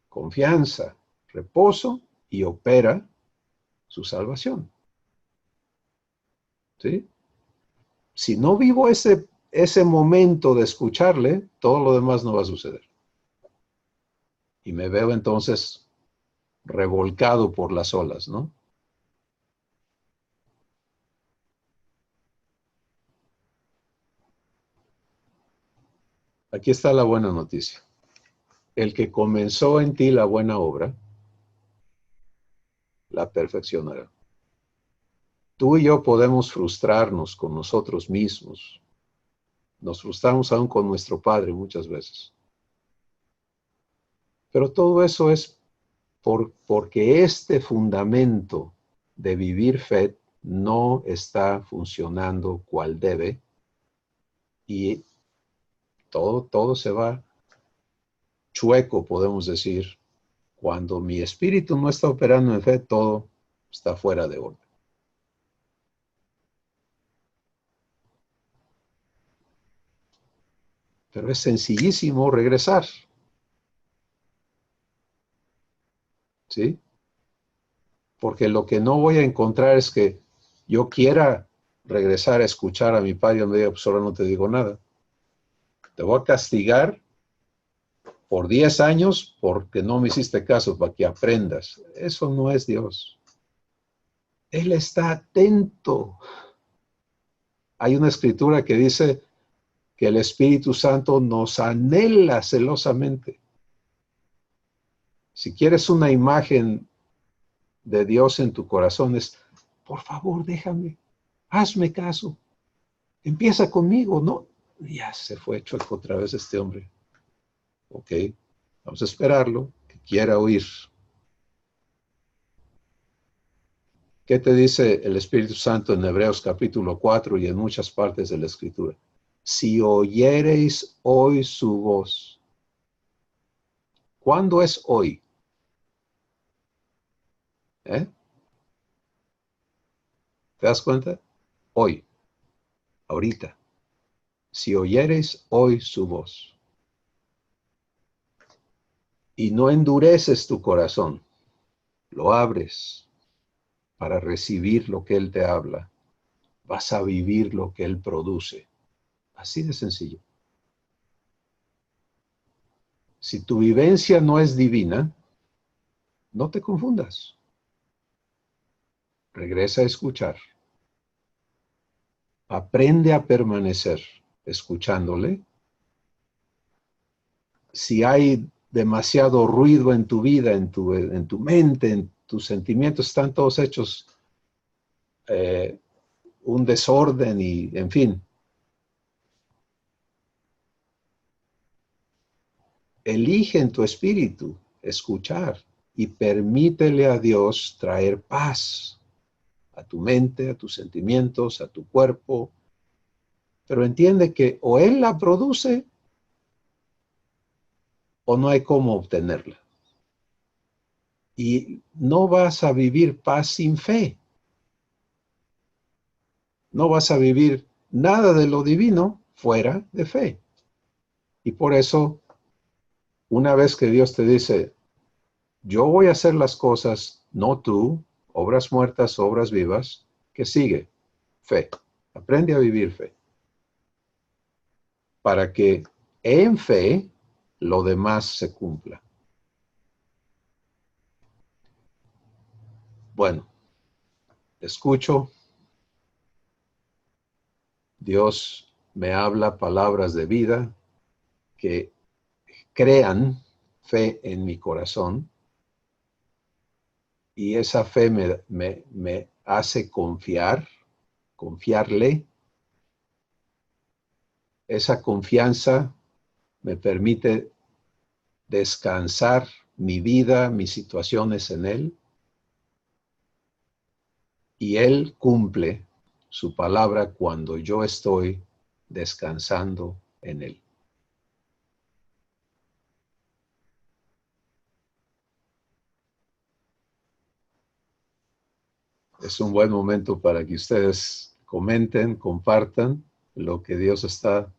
S1: confianza, reposo y opera su salvación. ¿Sí? Si no vivo ese momento de escucharle, todo lo demás no va a suceder. Y me veo entonces revolcado por las olas, ¿no? Aquí está la buena noticia. El que comenzó en ti la buena obra, la perfeccionará. Tú y yo podemos frustrarnos con nosotros mismos. Nos frustramos aún con nuestro Padre muchas veces. Pero todo eso es porque este fundamento de vivir fe no está funcionando cual debe y todo se va chueco, podemos decir. Cuando mi espíritu no está operando en fe, todo está fuera de orden. Pero es sencillísimo regresar, ¿sí? Porque lo que no voy a encontrar es que yo quiera regresar a escuchar a mi padre y me diga, pues ahora no te digo nada. Te voy a castigar por 10 años porque no me hiciste caso, para que aprendas. Eso no es Dios. Él está atento. Hay una escritura que dice que el Espíritu Santo nos anhela celosamente. Si quieres una imagen de Dios en tu corazón, es, por favor, déjame, hazme caso, empieza conmigo, ¿no? Ya se fue chueco otra vez este hombre. Ok, vamos a esperarlo, que quiera oír. ¿Qué te dice el Espíritu Santo en Hebreos capítulo 4 y en muchas partes de la Escritura? Si oyereis hoy su voz. ¿Cuándo es hoy? ¿Eh? ¿Te das cuenta? Hoy, ahorita. Si oyereis hoy su voz. Y no endureces tu corazón, lo abres para recibir lo que Él te habla. Vas a vivir lo que Él produce. Así de sencillo. Si tu vivencia no es divina, no te confundas. Regresa a escuchar. Aprende a permanecer escuchándole. Si hay demasiado ruido en tu vida, en tu mente, en tus sentimientos, están todos hechos un desorden y, en fin. Elige en tu espíritu escuchar y permítele a Dios traer paz a tu mente, a tus sentimientos, a tu cuerpo. Pero entiende que o Él la produce o no hay cómo obtenerla. Y no vas a vivir paz sin fe. No vas a vivir nada de lo divino fuera de fe. Y por eso, una vez que Dios te dice, yo voy a hacer las cosas, no tú, obras muertas, obras vivas, ¿qué sigue? Fe. Aprende a vivir fe. para que en fe lo demás se cumpla. Bueno, escucho. Dios me habla palabras de vida que crean fe en mi corazón, y esa fe me hace confiarle. Esa confianza me permite descansar mi vida, mis situaciones en Él, y Él cumple su palabra cuando yo estoy descansando en Él. Es un buen momento para que ustedes comenten, compartan lo que Dios está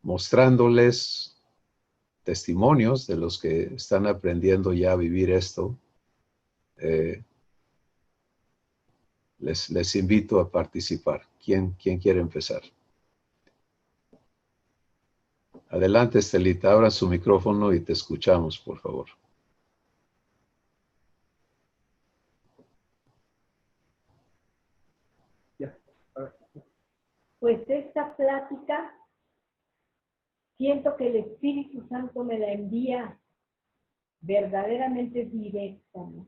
S1: mostrándoles, testimonios de los que están aprendiendo ya a vivir esto. Les invito a participar. ¿Quién quiere empezar? Adelante, Estelita, abra su micrófono y te escuchamos, por favor.
S2: Pues esta plática, siento que el Espíritu Santo me la envía verdaderamente directa, ¿no?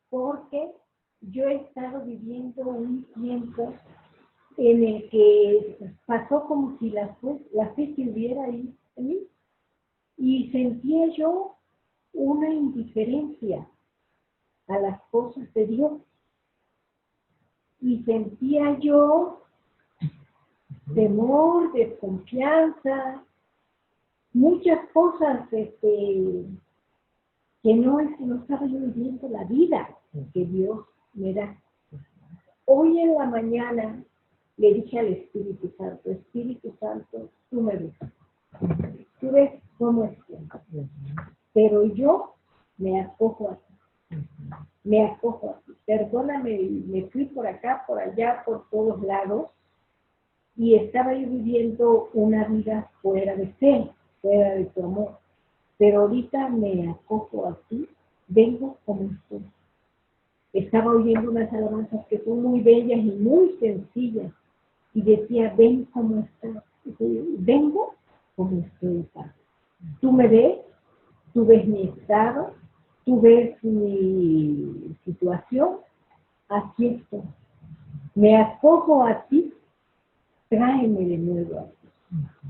S2: Porque yo he estado viviendo un tiempo en el que pasó como si la fe estuviera ahí en mí, y sentía yo una indiferencia a las cosas de Dios, y sentía yo temor, desconfianza, muchas cosas que no estaba yo viviendo la vida que Dios me da. Hoy en la mañana le dije al Espíritu Santo, tú me ves, tú ves cómo estoy, pero yo me acojo a ti, perdóname, me fui por acá, por allá, por todos lados, y estaba yo viviendo una vida fuera de fe, fuera de tu amor, pero ahorita me acojo a ti, vengo como estoy. Estaba oyendo unas alabanzas que son muy bellas y muy sencillas, y decía, ven como estás. Vengo como estoy, Padre. Tú me ves, tú ves mi estado, tú ves mi situación, aquí estoy. Me acojo a ti, tráeme de nuevo a ti,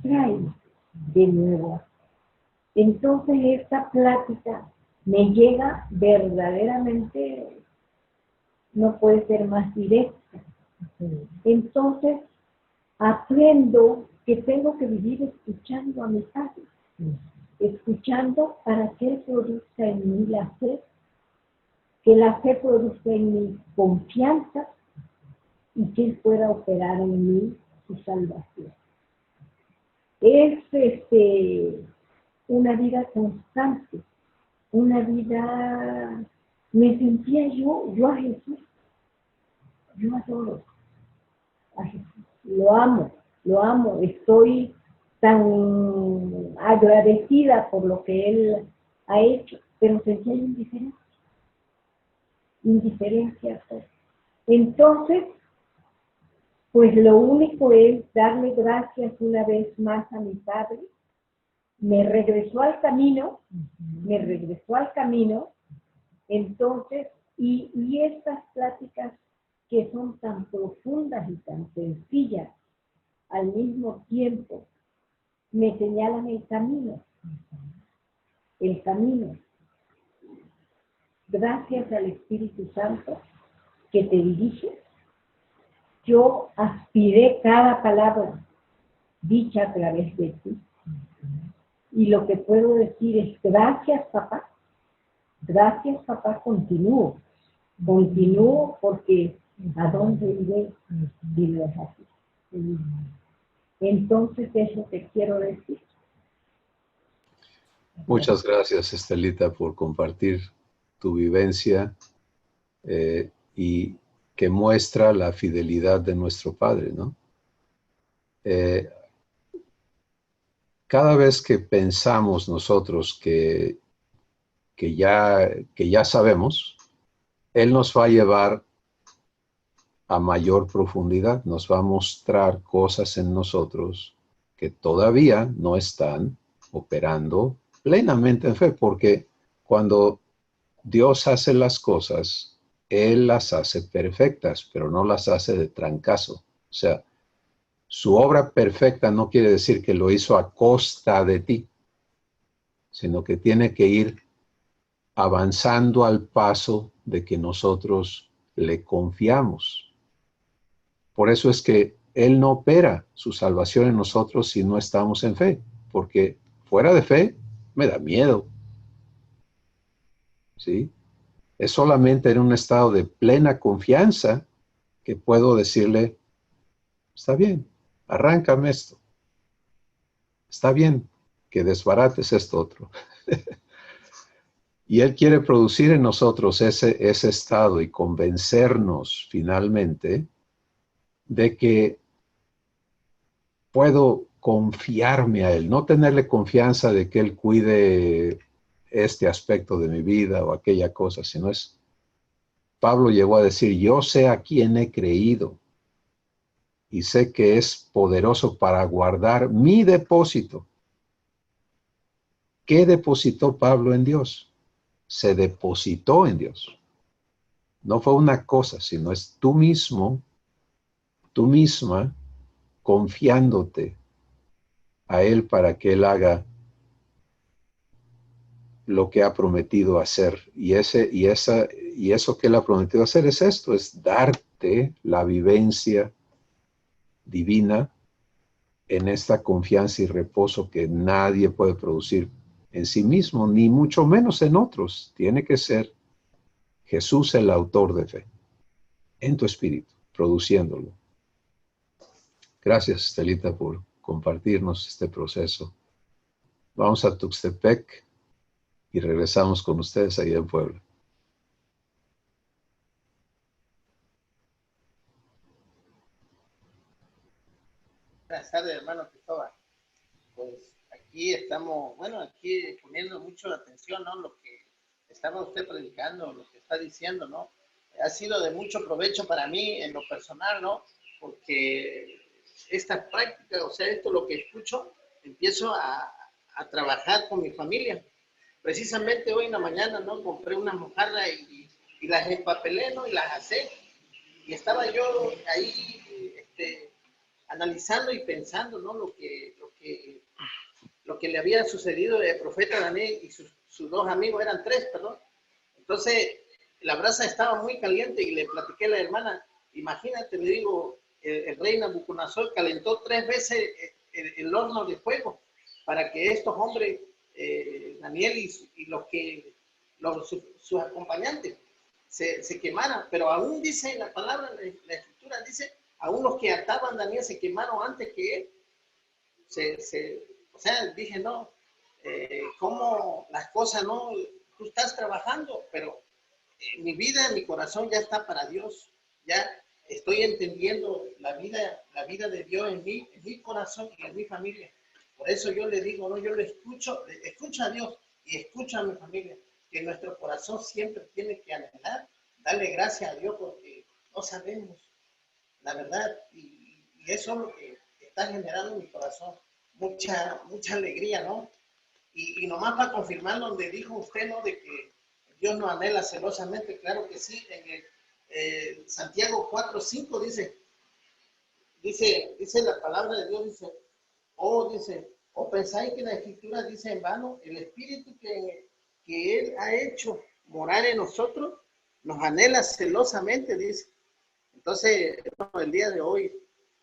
S2: tráeme de nuevo a ti. Entonces esta plática me llega verdaderamente, no puede ser más directa. Entonces aprendo que tengo que vivir escuchando a mi Padre, escuchando para que Él produzca en mí la fe, que la fe produzca en mí confianza, y que Él pueda operar en mí su salvación. Es una vida constante, una vida, me sentía yo a Jesús, yo adoro a Jesús, lo amo, estoy tan agradecida por lo que Él ha hecho, pero sentía indiferencia a todo. Entonces, pues lo único es darle gracias una vez más a mi Padre. Me regresó al camino, entonces, y estas pláticas que son tan profundas y tan sencillas al mismo tiempo, me señalan el camino. Gracias al Espíritu Santo que te dirige, yo aspiré cada palabra dicha a través de ti. Y lo que puedo decir es, gracias papá, continúo porque a dónde iré si no es así. Entonces eso te quiero decir.
S1: Muchas gracias, Estelita, por compartir tu vivencia y que muestra la fidelidad de nuestro Padre, ¿no? cada vez que pensamos nosotros que ya sabemos, Él nos va a llevar a mayor profundidad, nos va a mostrar cosas en nosotros que todavía no están operando plenamente en fe, porque cuando Dios hace las cosas, Él las hace perfectas, pero no las hace de trancazo. O sea, su obra perfecta no quiere decir que lo hizo a costa de ti, sino que tiene que ir avanzando al paso de que nosotros le confiamos. Por eso es que Él no opera su salvación en nosotros si no estamos en fe, porque fuera de fe me da miedo, ¿sí? Es solamente en un estado de plena confianza que puedo decirle, está bien, arráncame esto, está bien que desbarates esto otro. Y Él quiere producir en nosotros ese estado y convencernos finalmente de que puedo confiarme a Él, no tenerle confianza de que Él cuide este aspecto de mi vida o aquella cosa, sino es, Pablo llegó a decir, yo sé a quién he creído y sé que es poderoso para guardar mi depósito. ¿Qué depositó Pablo en Dios? Se depositó en Dios. No fue una cosa, sino es tú mismo, tú misma, confiándote a Él para que Él haga lo que ha prometido hacer. Y eso que Él ha prometido hacer es esto, es darte la vivencia divina en esta confianza y reposo que nadie puede producir en sí mismo, ni mucho menos en otros. Tiene que ser Jesús el autor de fe, en tu espíritu, produciéndolo. Gracias, Estelita, por compartirnos este proceso. Vamos a Tuxtepec y regresamos con ustedes ahí en Puebla.
S3: Buenas tardes, hermano Cristóbal. Pues aquí estamos, bueno, aquí poniendo mucho atención, ¿no? Lo que estaba usted predicando, lo que está diciendo, ¿no? Ha sido de mucho provecho para mí en lo personal, ¿no? Porque esta práctica, o sea, esto lo que escucho, empiezo a trabajar con mi familia. Precisamente hoy en la mañana, ¿no? Compré una mojarra y las empapelé, ¿no? Y las asé. Y estaba yo ahí, analizando y pensando, ¿no? Lo que le había sucedido al profeta Daniel y sus dos amigos, eran tres, perdón. Entonces, la brasa estaba muy caliente y le platiqué a la hermana, imagínate, le digo, el rey Nabucodonosor calentó 3 veces el horno de fuego para que estos hombres, Daniel y sus acompañantes, se quemaran. Pero aún dice la palabra, la escritura dice, aún los que ataban a Daniel se quemaron antes que él. O sea, dije, no, cómo las cosas, no, tú estás trabajando, pero mi vida, mi corazón ya está para Dios, ya estoy entendiendo la vida de Dios en mi corazón y en mi familia. Por eso yo le digo, no, yo le escucho a Dios y escucho a mi familia, que nuestro corazón siempre tiene que anhelar, darle gracias a Dios porque no sabemos la verdad, y eso es lo que está generando en mi corazón, mucha alegría, ¿no? Y nomás para confirmar donde dijo usted, ¿no? De que Dios nos anhela celosamente, claro que sí, en el Santiago 4:5 dice la palabra de Dios, dice, o pensáis que la escritura dice en vano, el espíritu que Él ha hecho morar en nosotros, nos anhela celosamente, dice. Entonces, el día de hoy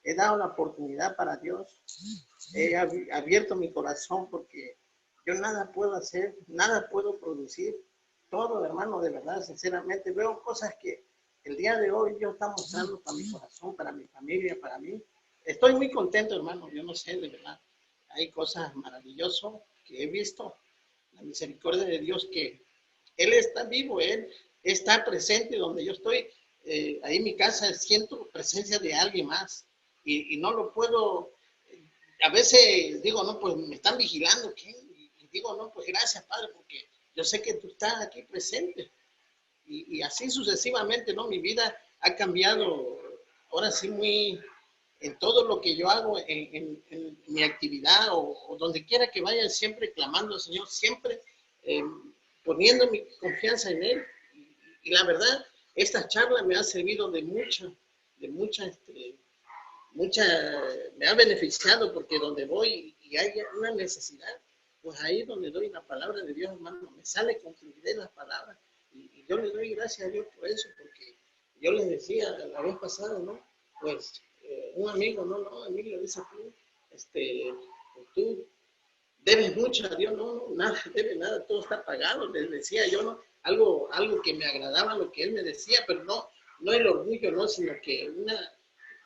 S3: he dado la oportunidad para Dios, he abierto mi corazón porque yo nada puedo hacer, nada puedo producir, todo, hermano, de verdad, sinceramente, veo cosas que el día de hoy Dios está mostrando para mi corazón, para mi familia, para mí. Estoy muy contento, hermano, yo no sé, de verdad, hay cosas maravillosas que he visto, la misericordia de Dios, que Él está vivo, Él está presente donde yo estoy. Ahí en mi casa siento presencia de alguien más y no lo puedo a veces digo, no, pues me están vigilando, ¿qué? Y digo, no, pues gracias, Padre, porque yo sé que tú estás aquí presente. Y así sucesivamente, ¿no? Mi vida ha cambiado, ahora sí, muy, en todo lo que yo hago, en mi actividad o donde quiera que vaya, siempre clamando al Señor, siempre poniendo mi confianza en Él. Y la verdad, esta charla me ha servido de mucha, me ha beneficiado porque donde voy y hay una necesidad, pues ahí es donde doy la palabra de Dios, hermano, me sale con fluidez la palabra. Y yo le doy gracias a Dios por eso, porque yo les decía la vez pasada, ¿no? Pues un amigo, no, Emilio, dice tú, pues tú debes mucho a Dios, no, nada, debe nada, todo está pagado, les decía yo, ¿no? Algo que me agradaba lo que él me decía, pero no el orgullo, no, sino que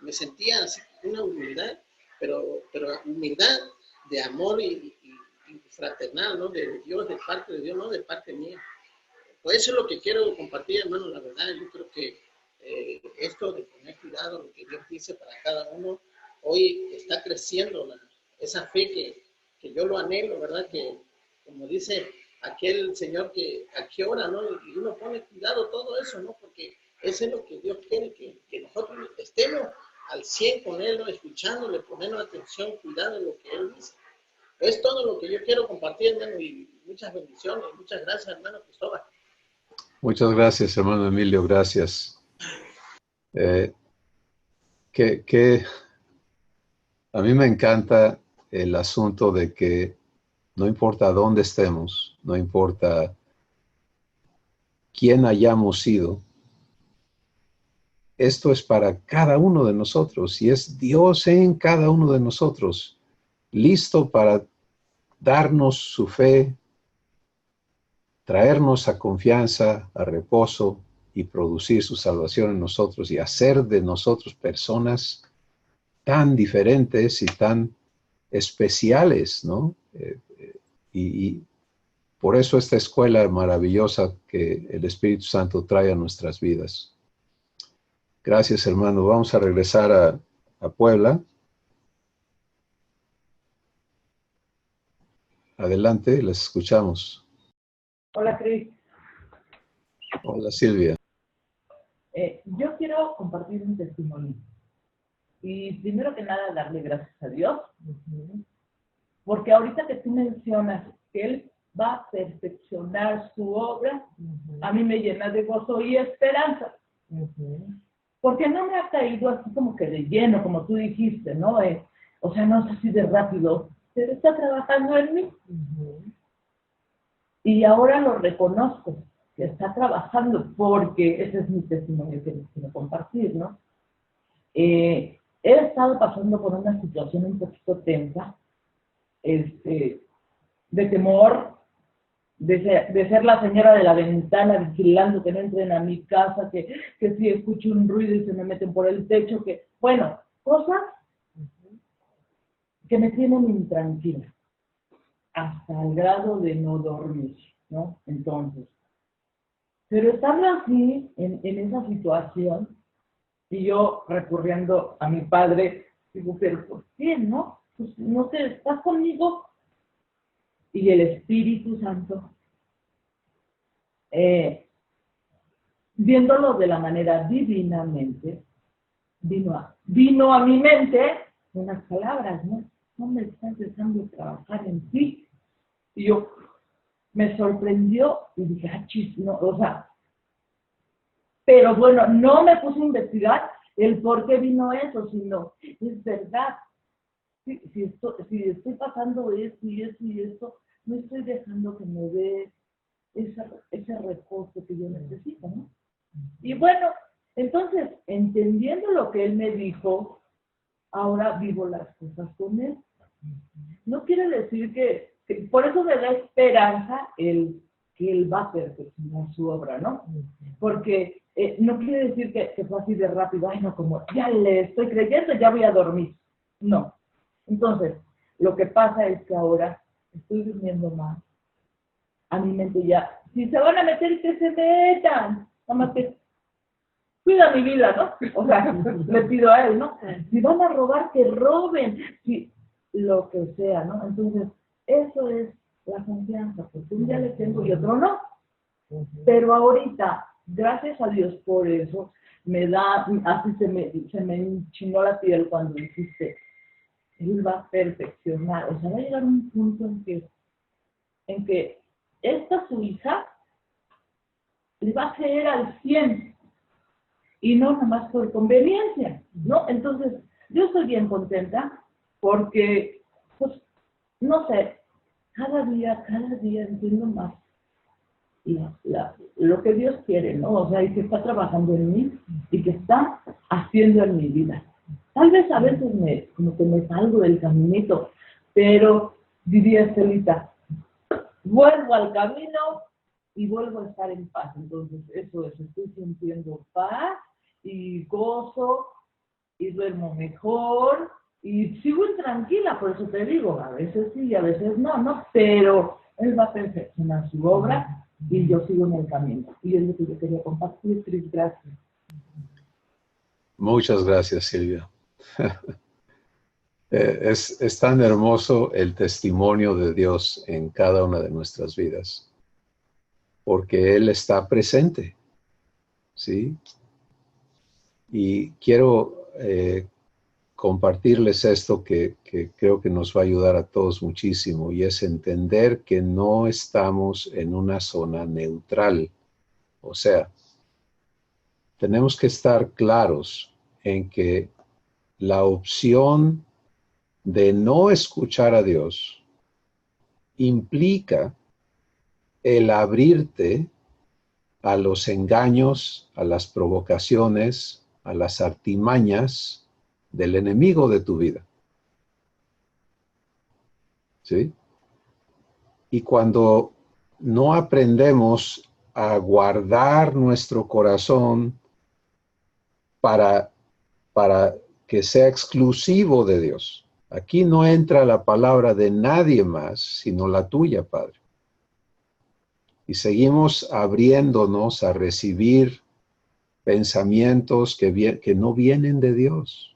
S3: me sentía así, una humildad, pero humildad de amor y fraternal, ¿no? De Dios, de parte de Dios, no de parte mía. Pues eso es lo que quiero compartir, hermano, la verdad, yo creo que esto de poner cuidado, lo que Dios dice para cada uno, hoy está creciendo esa fe que yo lo anhelo, ¿verdad? Que, como dice aquel señor que a qué hora, ¿no? Y uno pone cuidado todo eso, ¿no? Porque eso es lo que Dios quiere, que nosotros estemos al 100 con Él, ¿no? Escuchándole, poniendo atención, cuidado en lo que Él dice. Es todo lo que yo quiero compartir, hermano, y muchas bendiciones, muchas gracias, hermano Cristóbal.
S1: Muchas gracias, hermano Emilio, gracias. A mí me encanta el asunto de que no importa dónde estemos, no importa quién hayamos sido, esto es para cada uno de nosotros y es Dios en cada uno de nosotros, listo para darnos su fe, traernos a confianza, a reposo y producir su salvación en nosotros y hacer de nosotros personas tan diferentes y tan especiales, ¿no? Y por eso esta escuela maravillosa que el Espíritu Santo trae a nuestras vidas. Gracias, hermano. Vamos a regresar a Puebla. Adelante, les escuchamos.
S4: Hola, Cris.
S1: Hola, Silvia.
S4: Yo quiero compartir un testimonio. Y primero que nada, darle gracias a Dios. Porque ahorita que tú mencionas que Él va a perfeccionar su obra, a mí me llena de gozo y esperanza. Porque no me ha caído así como que de lleno, como tú dijiste, ¿no? O sea, no es así de rápido, pero está trabajando en mí. Y ahora lo reconozco, que está trabajando, porque ese es mi testimonio que les quiero compartir, ¿no? He estado pasando por una situación un poquito tensa, de temor, de ser la señora de la ventana vigilando que no entren a mi casa, que si escucho un ruido y se me meten por el techo, que, bueno, cosas que me tienen intranquila, hasta el grado de no dormir, ¿no? Entonces, pero estando así, en esa situación, y yo recurriendo a mi padre, digo, pero ¿por qué, no? Pues no te estás conmigo. Y el Espíritu Santo, viéndolo de la manera divinamente, vino a mi mente unas palabras, ¿no? No me estás dejando trabajar en ti. Y yo me sorprendió y dije, ah, chis, no, o sea, pero bueno, no me puse a investigar el por qué vino eso, sino, es verdad, si estoy pasando esto y esto y esto, no estoy dejando que me dé ese reposo que yo necesito, ¿no? Y bueno, entonces, entendiendo lo que él me dijo, ahora vivo las cosas con él. No quiere decir que por eso me da esperanza que él va a perfeccionar su obra, ¿no? Porque no quiere decir que fue así de rápido, ay no, como ya le estoy creyendo, ya voy a dormir. No. Entonces, lo que pasa es que ahora estoy durmiendo más. A mi mente ya, si se van a meter, que se metan. Nada más que cuida mi vida, ¿no? O sea, le pido a él, ¿no? Si van a robar, que roben. Si lo que sea, ¿no? Entonces, eso es la confianza, porque un día le tengo y otro no. Pero ahorita, gracias a Dios por eso, así se me enchinó la piel cuando dijiste, Él va a perfeccionar. O sea, va a llegar un punto en que esta su hija le va a creer al 100 y no nada más por conveniencia, ¿no? Entonces, yo estoy bien contenta porque, pues, no sé, cada día entiendo más lo que Dios quiere, ¿no? O sea, y que está trabajando en mí y que está haciendo en mi vida. Tal vez a veces como que me salgo del caminito, pero diría Estelita, vuelvo al camino y vuelvo a estar en paz. Entonces, eso es, estoy sintiendo paz y gozo y duermo mejor y sigo intranquila, por eso te digo, a veces sí y a veces no, pero Él va a perfeccionar su obra y yo sigo en el camino. Y es lo que yo quería compartir, Cris, gracias.
S1: Muchas gracias, Silvia. Es tan hermoso el testimonio de Dios en cada una de nuestras vidas, porque Él está presente, ¿sí? Y quiero compartirles esto que creo que nos va a ayudar a todos muchísimo, y es entender que no estamos en una zona neutral. O sea, tenemos que estar claros en que la opción de no escuchar a Dios implica el abrirte a los engaños, a las provocaciones, a las artimañas del enemigo de tu vida. ¿Sí? Y cuando no aprendemos a guardar nuestro corazón para que sea exclusivo de Dios. Aquí no entra la palabra de nadie más, sino la tuya, Padre. Y seguimos abriéndonos a recibir pensamientos que no vienen de Dios.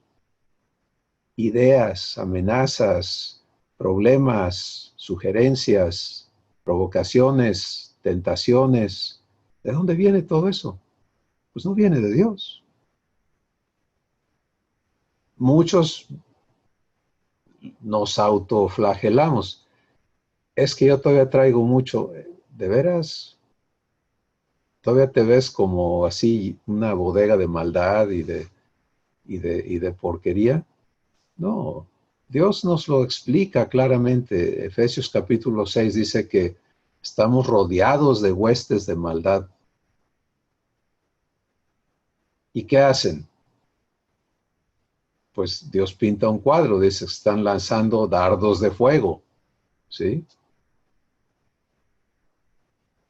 S1: Ideas, amenazas, problemas, sugerencias, provocaciones, tentaciones. ¿De dónde viene todo eso? Pues no viene de Dios. Muchos nos autoflagelamos. Es que yo todavía traigo mucho. ¿De veras? ¿Todavía te ves como así una bodega de maldad y de porquería? No. Dios nos lo explica claramente. Efesios capítulo 6 dice que estamos rodeados de huestes de maldad. ¿Y qué hacen? Pues Dios pinta un cuadro, dice, están lanzando dardos de fuego, ¿sí?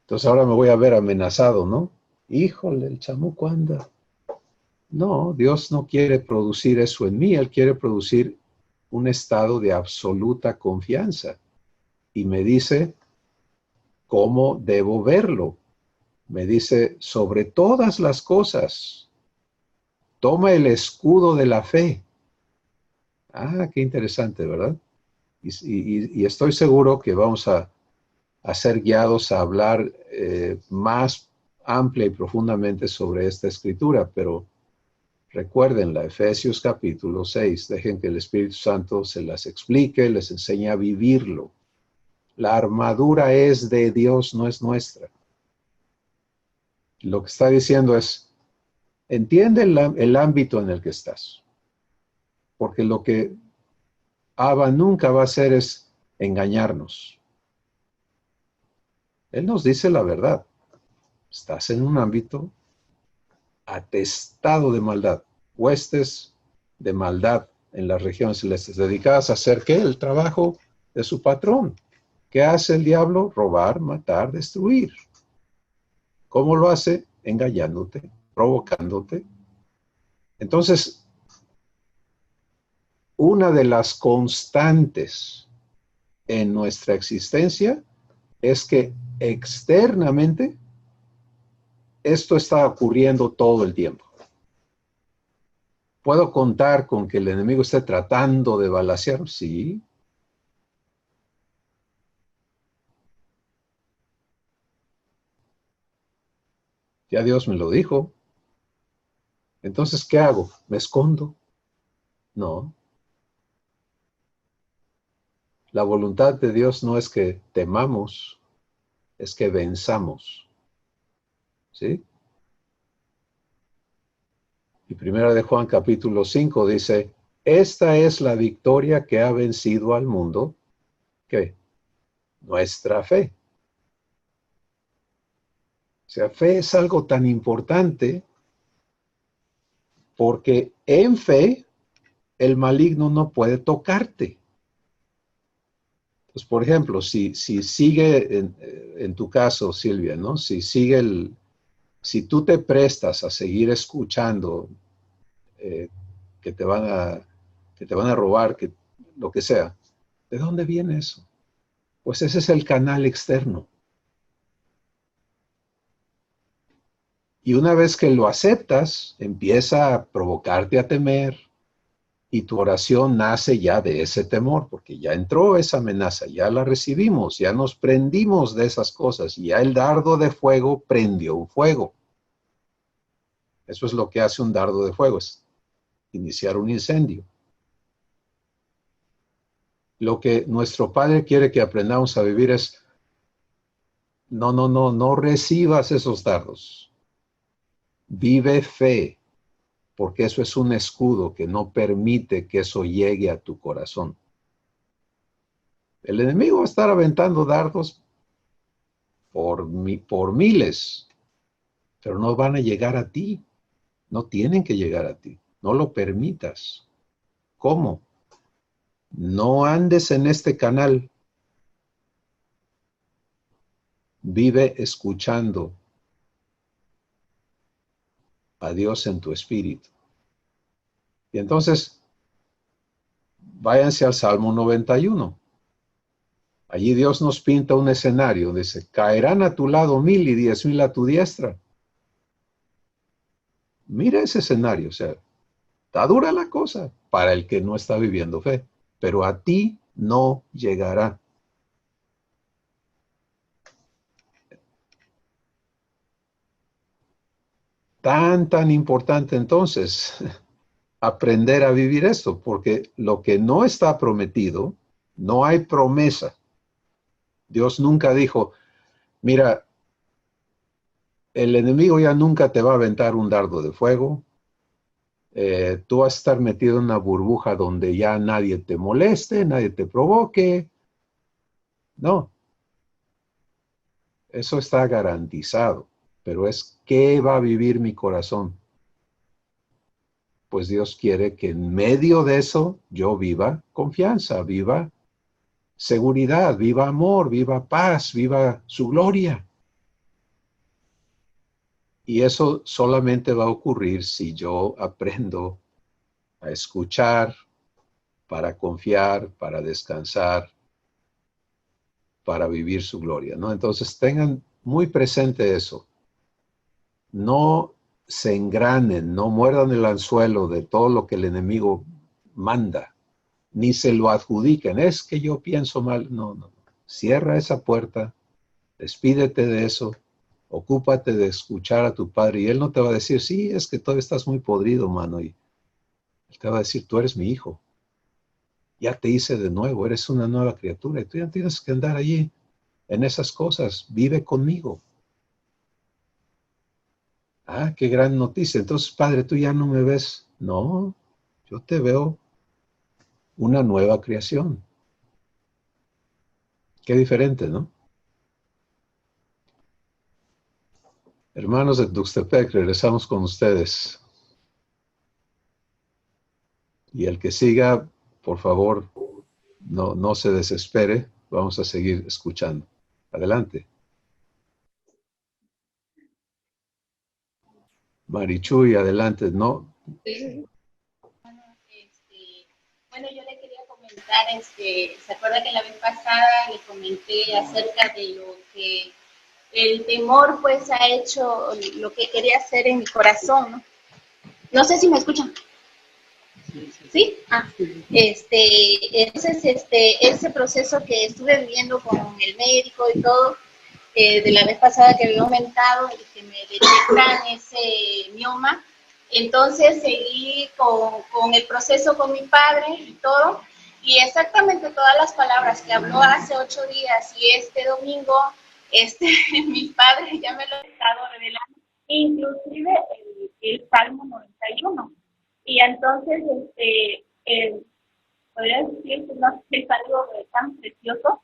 S1: Entonces ahora me voy a ver amenazado, ¿no? Híjole, el chamuco anda. No, Dios no quiere producir eso en mí, Él quiere producir un estado de absoluta confianza. Y me dice cómo debo verlo. Me dice, sobre todas las cosas, toma el escudo de la fe. Ah, qué interesante, ¿verdad? Y estoy seguro que vamos a ser guiados a hablar más amplia y profundamente sobre esta escritura, pero recuérdenla, Efesios capítulo 6, dejen que el Espíritu Santo se las explique, les enseñe a vivirlo. La armadura es de Dios, no es nuestra. Lo que está diciendo es, entiende el ámbito en el que estás, porque lo que Abba nunca va a hacer es engañarnos. Él nos dice la verdad. Estás en un ámbito atestado de maldad, huestes de maldad en las regiones celestes, dedicadas a hacer ¿qué? El trabajo de su patrón. ¿Qué hace el diablo? Robar, matar, destruir. ¿Cómo lo hace? Engañándote, provocándote. Entonces, una de las constantes en nuestra existencia es que externamente esto está ocurriendo todo el tiempo. ¿Puedo contar con que el enemigo esté tratando de balacear? Sí, Ya Dios me lo dijo. Entonces, ¿qué hago? ¿Me escondo? No. La voluntad de Dios no es que temamos, es que venzamos. ¿Sí? Y primera de Juan capítulo 5 dice, esta es la victoria que ha vencido al mundo, ¿qué? Nuestra fe. O sea, fe es algo tan importante porque en fe el maligno no puede tocarte. Pues, por ejemplo, si sigue en tu caso, Silvia, ¿no? Si tú te prestas a seguir escuchando eh, que te van a robar, lo que sea, ¿de dónde viene eso? Pues ese es el canal externo. Y una vez que lo aceptas, empieza a provocarte a temer y tu oración nace ya de ese temor, porque ya entró esa amenaza, ya la recibimos, ya nos prendimos de esas cosas, y ya el dardo de fuego prendió un fuego. Eso es lo que hace un dardo de fuego, es iniciar un incendio. Lo que nuestro Padre quiere que aprendamos a vivir es, no recibas esos dardos. Vive fe, porque eso es un escudo que no permite que eso llegue a tu corazón. El enemigo va a estar aventando dardos por miles, pero no van a llegar a ti. No tienen que llegar a ti. No lo permitas. ¿Cómo? No andes en este canal. Vive escuchando a Dios en tu espíritu. Y entonces, váyanse al Salmo 91. Allí Dios nos pinta un escenario. Dice, caerán a tu lado 1000 y 10,000 a tu diestra. Mira ese escenario. O sea, está dura la cosa para el que no está viviendo fe. Pero a ti no llegará. Tan importante entonces aprender a vivir esto, porque lo que no está prometido, no hay promesa. Dios nunca dijo, mira, el enemigo ya nunca te va a aventar un dardo de fuego, tú vas a estar metido en una burbuja donde ya nadie te moleste, nadie te provoque. No, eso está garantizado, pero es ¿qué va a vivir mi corazón? Pues Dios quiere que en medio de eso yo viva confianza, viva seguridad, viva amor, viva paz, viva su gloria. Y eso solamente va a ocurrir si yo aprendo a escuchar, para confiar, para descansar, para vivir su gloria, ¿no? Entonces tengan muy presente eso. No se engranen, no muerdan el anzuelo de todo lo que el enemigo manda, ni se lo adjudiquen. Es que yo pienso mal. No. Cierra esa puerta, despídete de eso, ocúpate de escuchar a tu padre y él no te va a decir, sí, es que todavía estás muy podrido, mano. Y él te va a decir, tú eres mi hijo. Ya te hice de nuevo, eres una nueva criatura y tú ya tienes que andar allí en esas cosas. Vive conmigo. Ah, qué gran noticia. Entonces, padre, tú ya no me ves. No, yo te veo una nueva creación. Qué diferente, ¿no? Hermanos de Tuxtepec, regresamos con ustedes. Y el que siga, por favor, no se desespere. Vamos a seguir escuchando. Adelante. Marichuy, adelante. No.
S5: Bueno, yo le quería comentar, ¿se acuerda que la vez pasada le comenté acerca de lo que el temor pues ha hecho, lo que quería hacer en mi corazón, ¿no? No sé si me escuchan. ¿Sí? Entonces, ese proceso que estuve viviendo con el médico y todo, de la vez pasada que había aumentado y que me detectan ese mioma. Entonces seguí con el proceso con mi padre y todo, y exactamente todas las palabras que habló hace 8 días y este domingo, mi padre ya me lo ha estado revelando, inclusive el Salmo 91. Y entonces, podría decir que no sé si es algo tan precioso,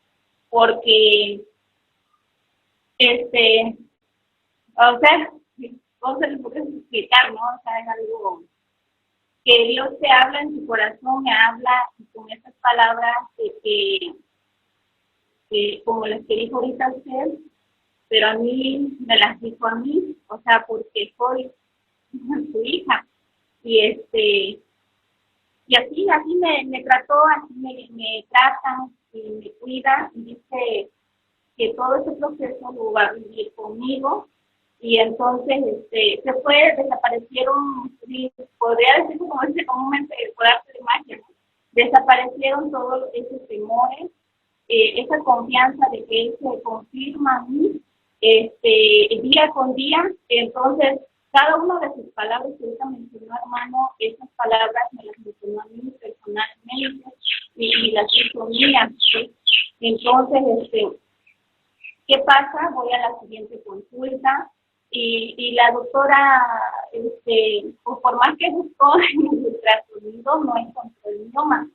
S5: porque, o sea, ¿cómo se le puede explicar, no? O sea, es algo que Dios te habla en tu corazón, me habla y con esas palabras que como las que dijo ahorita usted, pero a mí me las dijo a mí, o sea, porque soy su hija. Y y así me trató, así me tratan y me cuida, y dice que todo ese proceso lo va a vivir conmigo. Y entonces se fue, desaparecieron, podría decir como dice comúnmente por arte de magia, ¿no? Desaparecieron todos esos temores, esa confianza de que él se confirma a mí día con día. Entonces cada una de sus palabras que ahorita mencionó, hermano, esas palabras me las mencionó a mí personalmente y las hizo mías, ¿sí? Entonces, ¿qué pasa? Voy a la siguiente consulta y la doctora, pues por más que buscó en el ultrasonido, no encontró el mioma.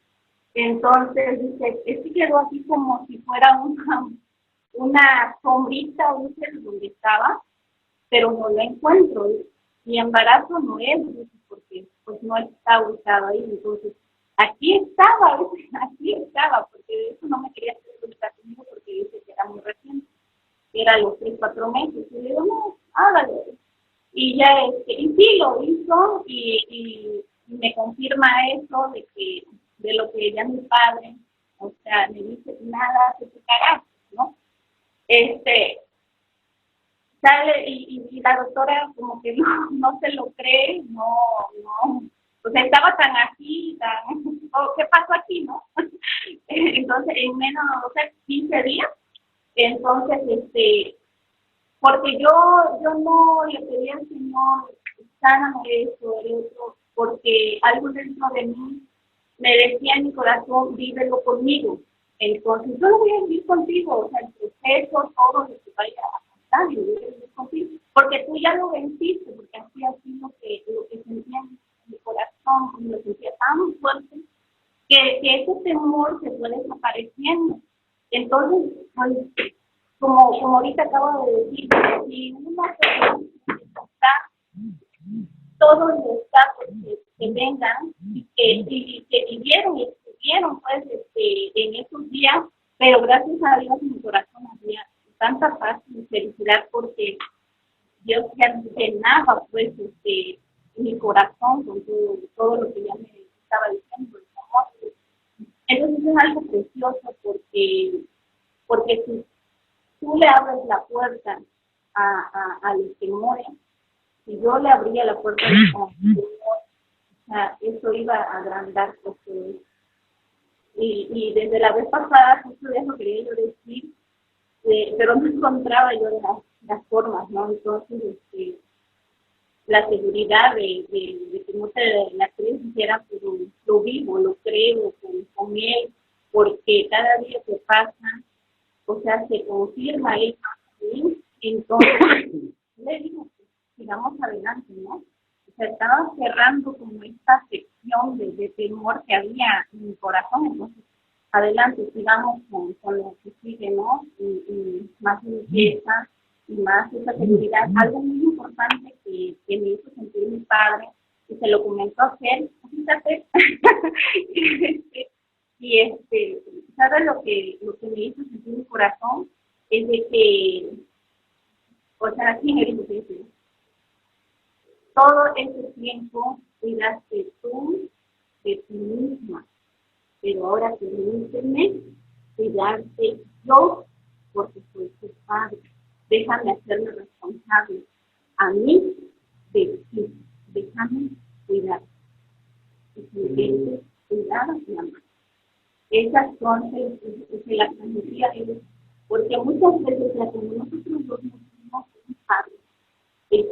S5: Entonces dice, que quedó así como si fuera una sombrita, donde estaba, pero no lo encuentro. Mi embarazo no es, porque pues no está ubicado ahí. Entonces, aquí estaba, porque de eso no me quería hacer el ultrasonido porque dice que era muy reciente, era los 3-4 meses. Y le digo, no, hágalo. Y ya, y sí lo hizo, y me confirma eso de lo que ya mi padre, o sea, me dice, nada, se te caga, ¿no? Sale y la doctora como que no se lo cree, no, o sea, estaba tan así, oh, ¿qué pasó aquí, no? Entonces, en menos, o sea, 15 días, entonces, porque yo no le pedí al Señor, sáname esto, el otro, porque algo dentro de mí me decía en mi corazón, vívelo conmigo. Entonces, yo lo voy a vivir contigo, o sea, el proceso, todo lo que vaya a pasar, yo voy a vivir contigo, porque tú ya lo venciste, porque así lo que sentía en mi corazón, lo sentía tan fuerte, que ese temor se fue desapareciendo. Entonces, pues, como ahorita acabo de decir, si una persona está todos los casos que vengan y que vivieron y estuvieron pues en esos días, pero gracias a Dios en mi corazón había tanta paz y felicidad porque Dios ya llenaba pues mi corazón con todo lo que ya me estaba diciendo, el amor. Entonces es algo precioso porque si tú le abres la puerta a los temores, si yo le abría la puerta al temor, o sea, eso iba a agrandar porque y desde la vez pasada justo eso quería yo decir, pero no encontraba yo las formas, ¿no? Entonces la seguridad de que no te la crees siquiera, pero lo vivo, lo creo con él, porque cada día que pasa, o sea, se confirma eso, ¿sí? Entonces le digo, pues, sigamos adelante, ¿no? O sea, estaba cerrando como esta sección de temor que había en mi corazón, entonces adelante, sigamos con lo que sigue, ¿no? Y más limpieza y más esa seguridad. Algo muy importante que me hizo sentir mi padre, y se lo comentó a él, fíjate, ¿sabes lo que me hizo sentir mi corazón? Es de que, o sea, así me dijo que todo ese tiempo cuidaste tú de ti misma, pero ahora permíteme cuidarte yo, porque soy tu padre. Déjame hacerme responsable a mí de ti. Déjame cuidar. Y si cuidar y amar. Esas son las transmitía ellos, porque muchas veces como nosotros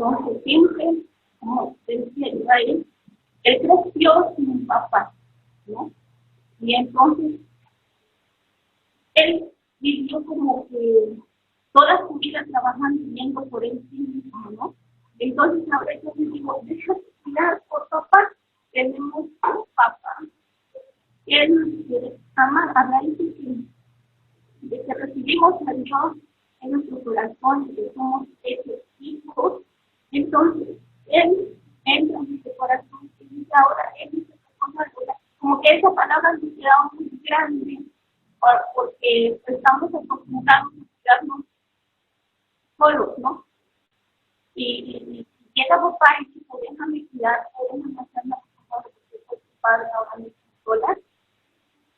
S5: Entonces, siempre, como decía Israel, él creció sin un papá, ¿no? Y entonces, él vivió como que toda su vida trabajando y viendo por él sí mismo, ¿no? Entonces, ahora yo le digo, deja de tirar por papá, tenemos un papá. Él ama a raíz de que recibimos a Dios en nuestro corazón y que somos esos hijos. Entonces, Él entra en nuestro corazón y dice ahora, Él dice como que esa palabra nos queda muy grande porque estamos acostumbrados a quedarnos solos, ¿no? Y llega papá y dice, déjame cuidar, déjame hacerme acostumbrado porque soy tu padre ahora mismo sola.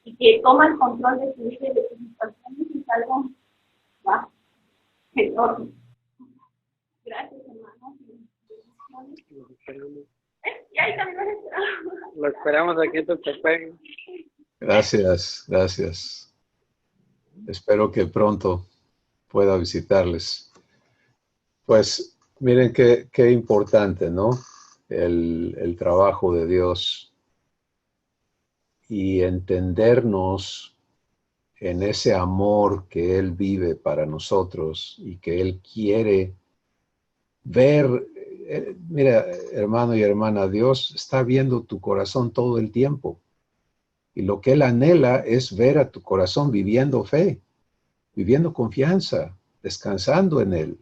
S5: Y que toma el control de su vida y de sus situaciones es algo enorme. Gracias, hermanos. Y ahí también lo esperamos.
S6: Lo esperamos aquí en Tuxtepec.
S1: Gracias, gracias. Espero que pronto pueda visitarles. Pues miren qué importante, ¿no? El trabajo de Dios y entendernos en ese amor que Él vive para nosotros y que Él quiere ver. Mira, hermano y hermana, Dios está viendo tu corazón todo el tiempo. Y lo que Él anhela es ver a tu corazón viviendo fe, viviendo confianza, descansando en Él.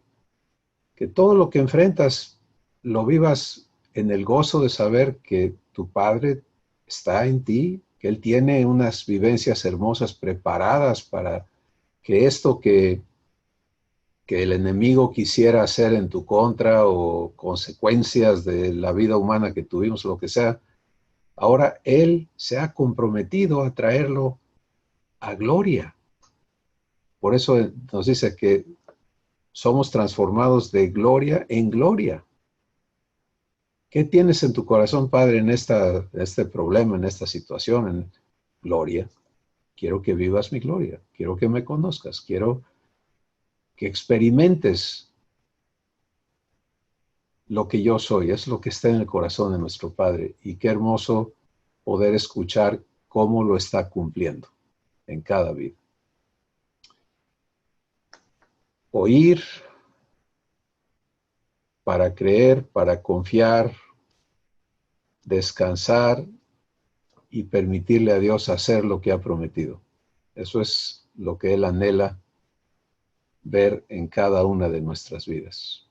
S1: Que todo lo que enfrentas lo vivas en el gozo de saber que tu Padre está en ti, que Él tiene unas vivencias hermosas preparadas para que esto que el enemigo quisiera hacer en tu contra o consecuencias de la vida humana que tuvimos, lo que sea, ahora Él se ha comprometido a traerlo a gloria. Por eso nos dice que somos transformados de gloria en gloria. ¿Qué tienes en tu corazón, Padre, en este problema, en esta situación? En gloria. Quiero que vivas mi gloria. Quiero que me conozcas. Quiero que experimentes lo que yo soy. Es lo que está en el corazón de nuestro Padre. Y qué hermoso poder escuchar cómo lo está cumpliendo en cada vida. Oír para creer, para confiar, descansar y permitirle a Dios hacer lo que ha prometido. Eso es lo que Él anhela ver en cada una de nuestras vidas.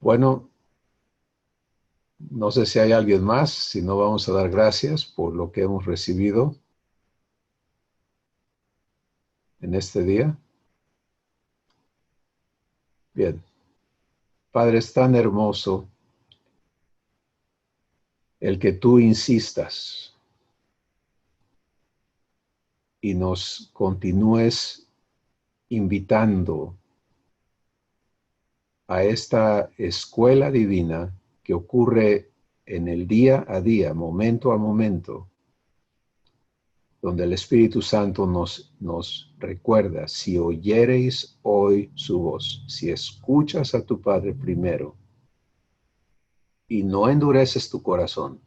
S1: Bueno, no sé si hay alguien más, si no vamos a dar gracias por lo que hemos recibido en este día. Bien. Padre, es tan hermoso el que tú insistas y nos continúes invitando a esta escuela divina que ocurre en el día a día, momento a momento, donde el Espíritu Santo nos recuerda, si oyereis hoy su voz, si escuchas a tu Padre primero y no endureces tu corazón,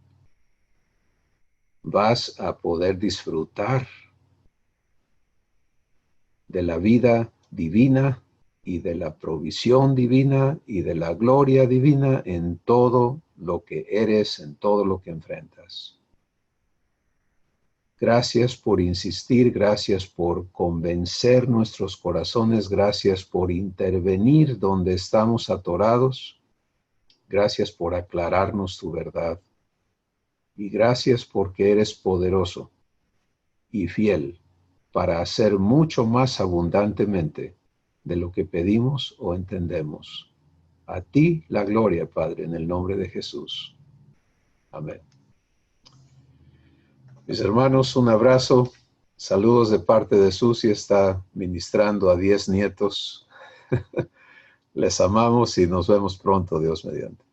S1: vas a poder disfrutar de la vida divina y de la provisión divina y de la gloria divina en todo lo que eres, en todo lo que enfrentas. Gracias por insistir, gracias por convencer nuestros corazones, gracias por intervenir donde estamos atorados, gracias por aclararnos tu verdad y gracias porque eres poderoso y fiel para hacer mucho más abundantemente de lo que pedimos o entendemos. A ti la gloria, Padre, en el nombre de Jesús. Amén. Mis hermanos, un abrazo. Saludos de parte de Susi, está ministrando a 10 nietos. Les amamos y nos vemos pronto, Dios mediante.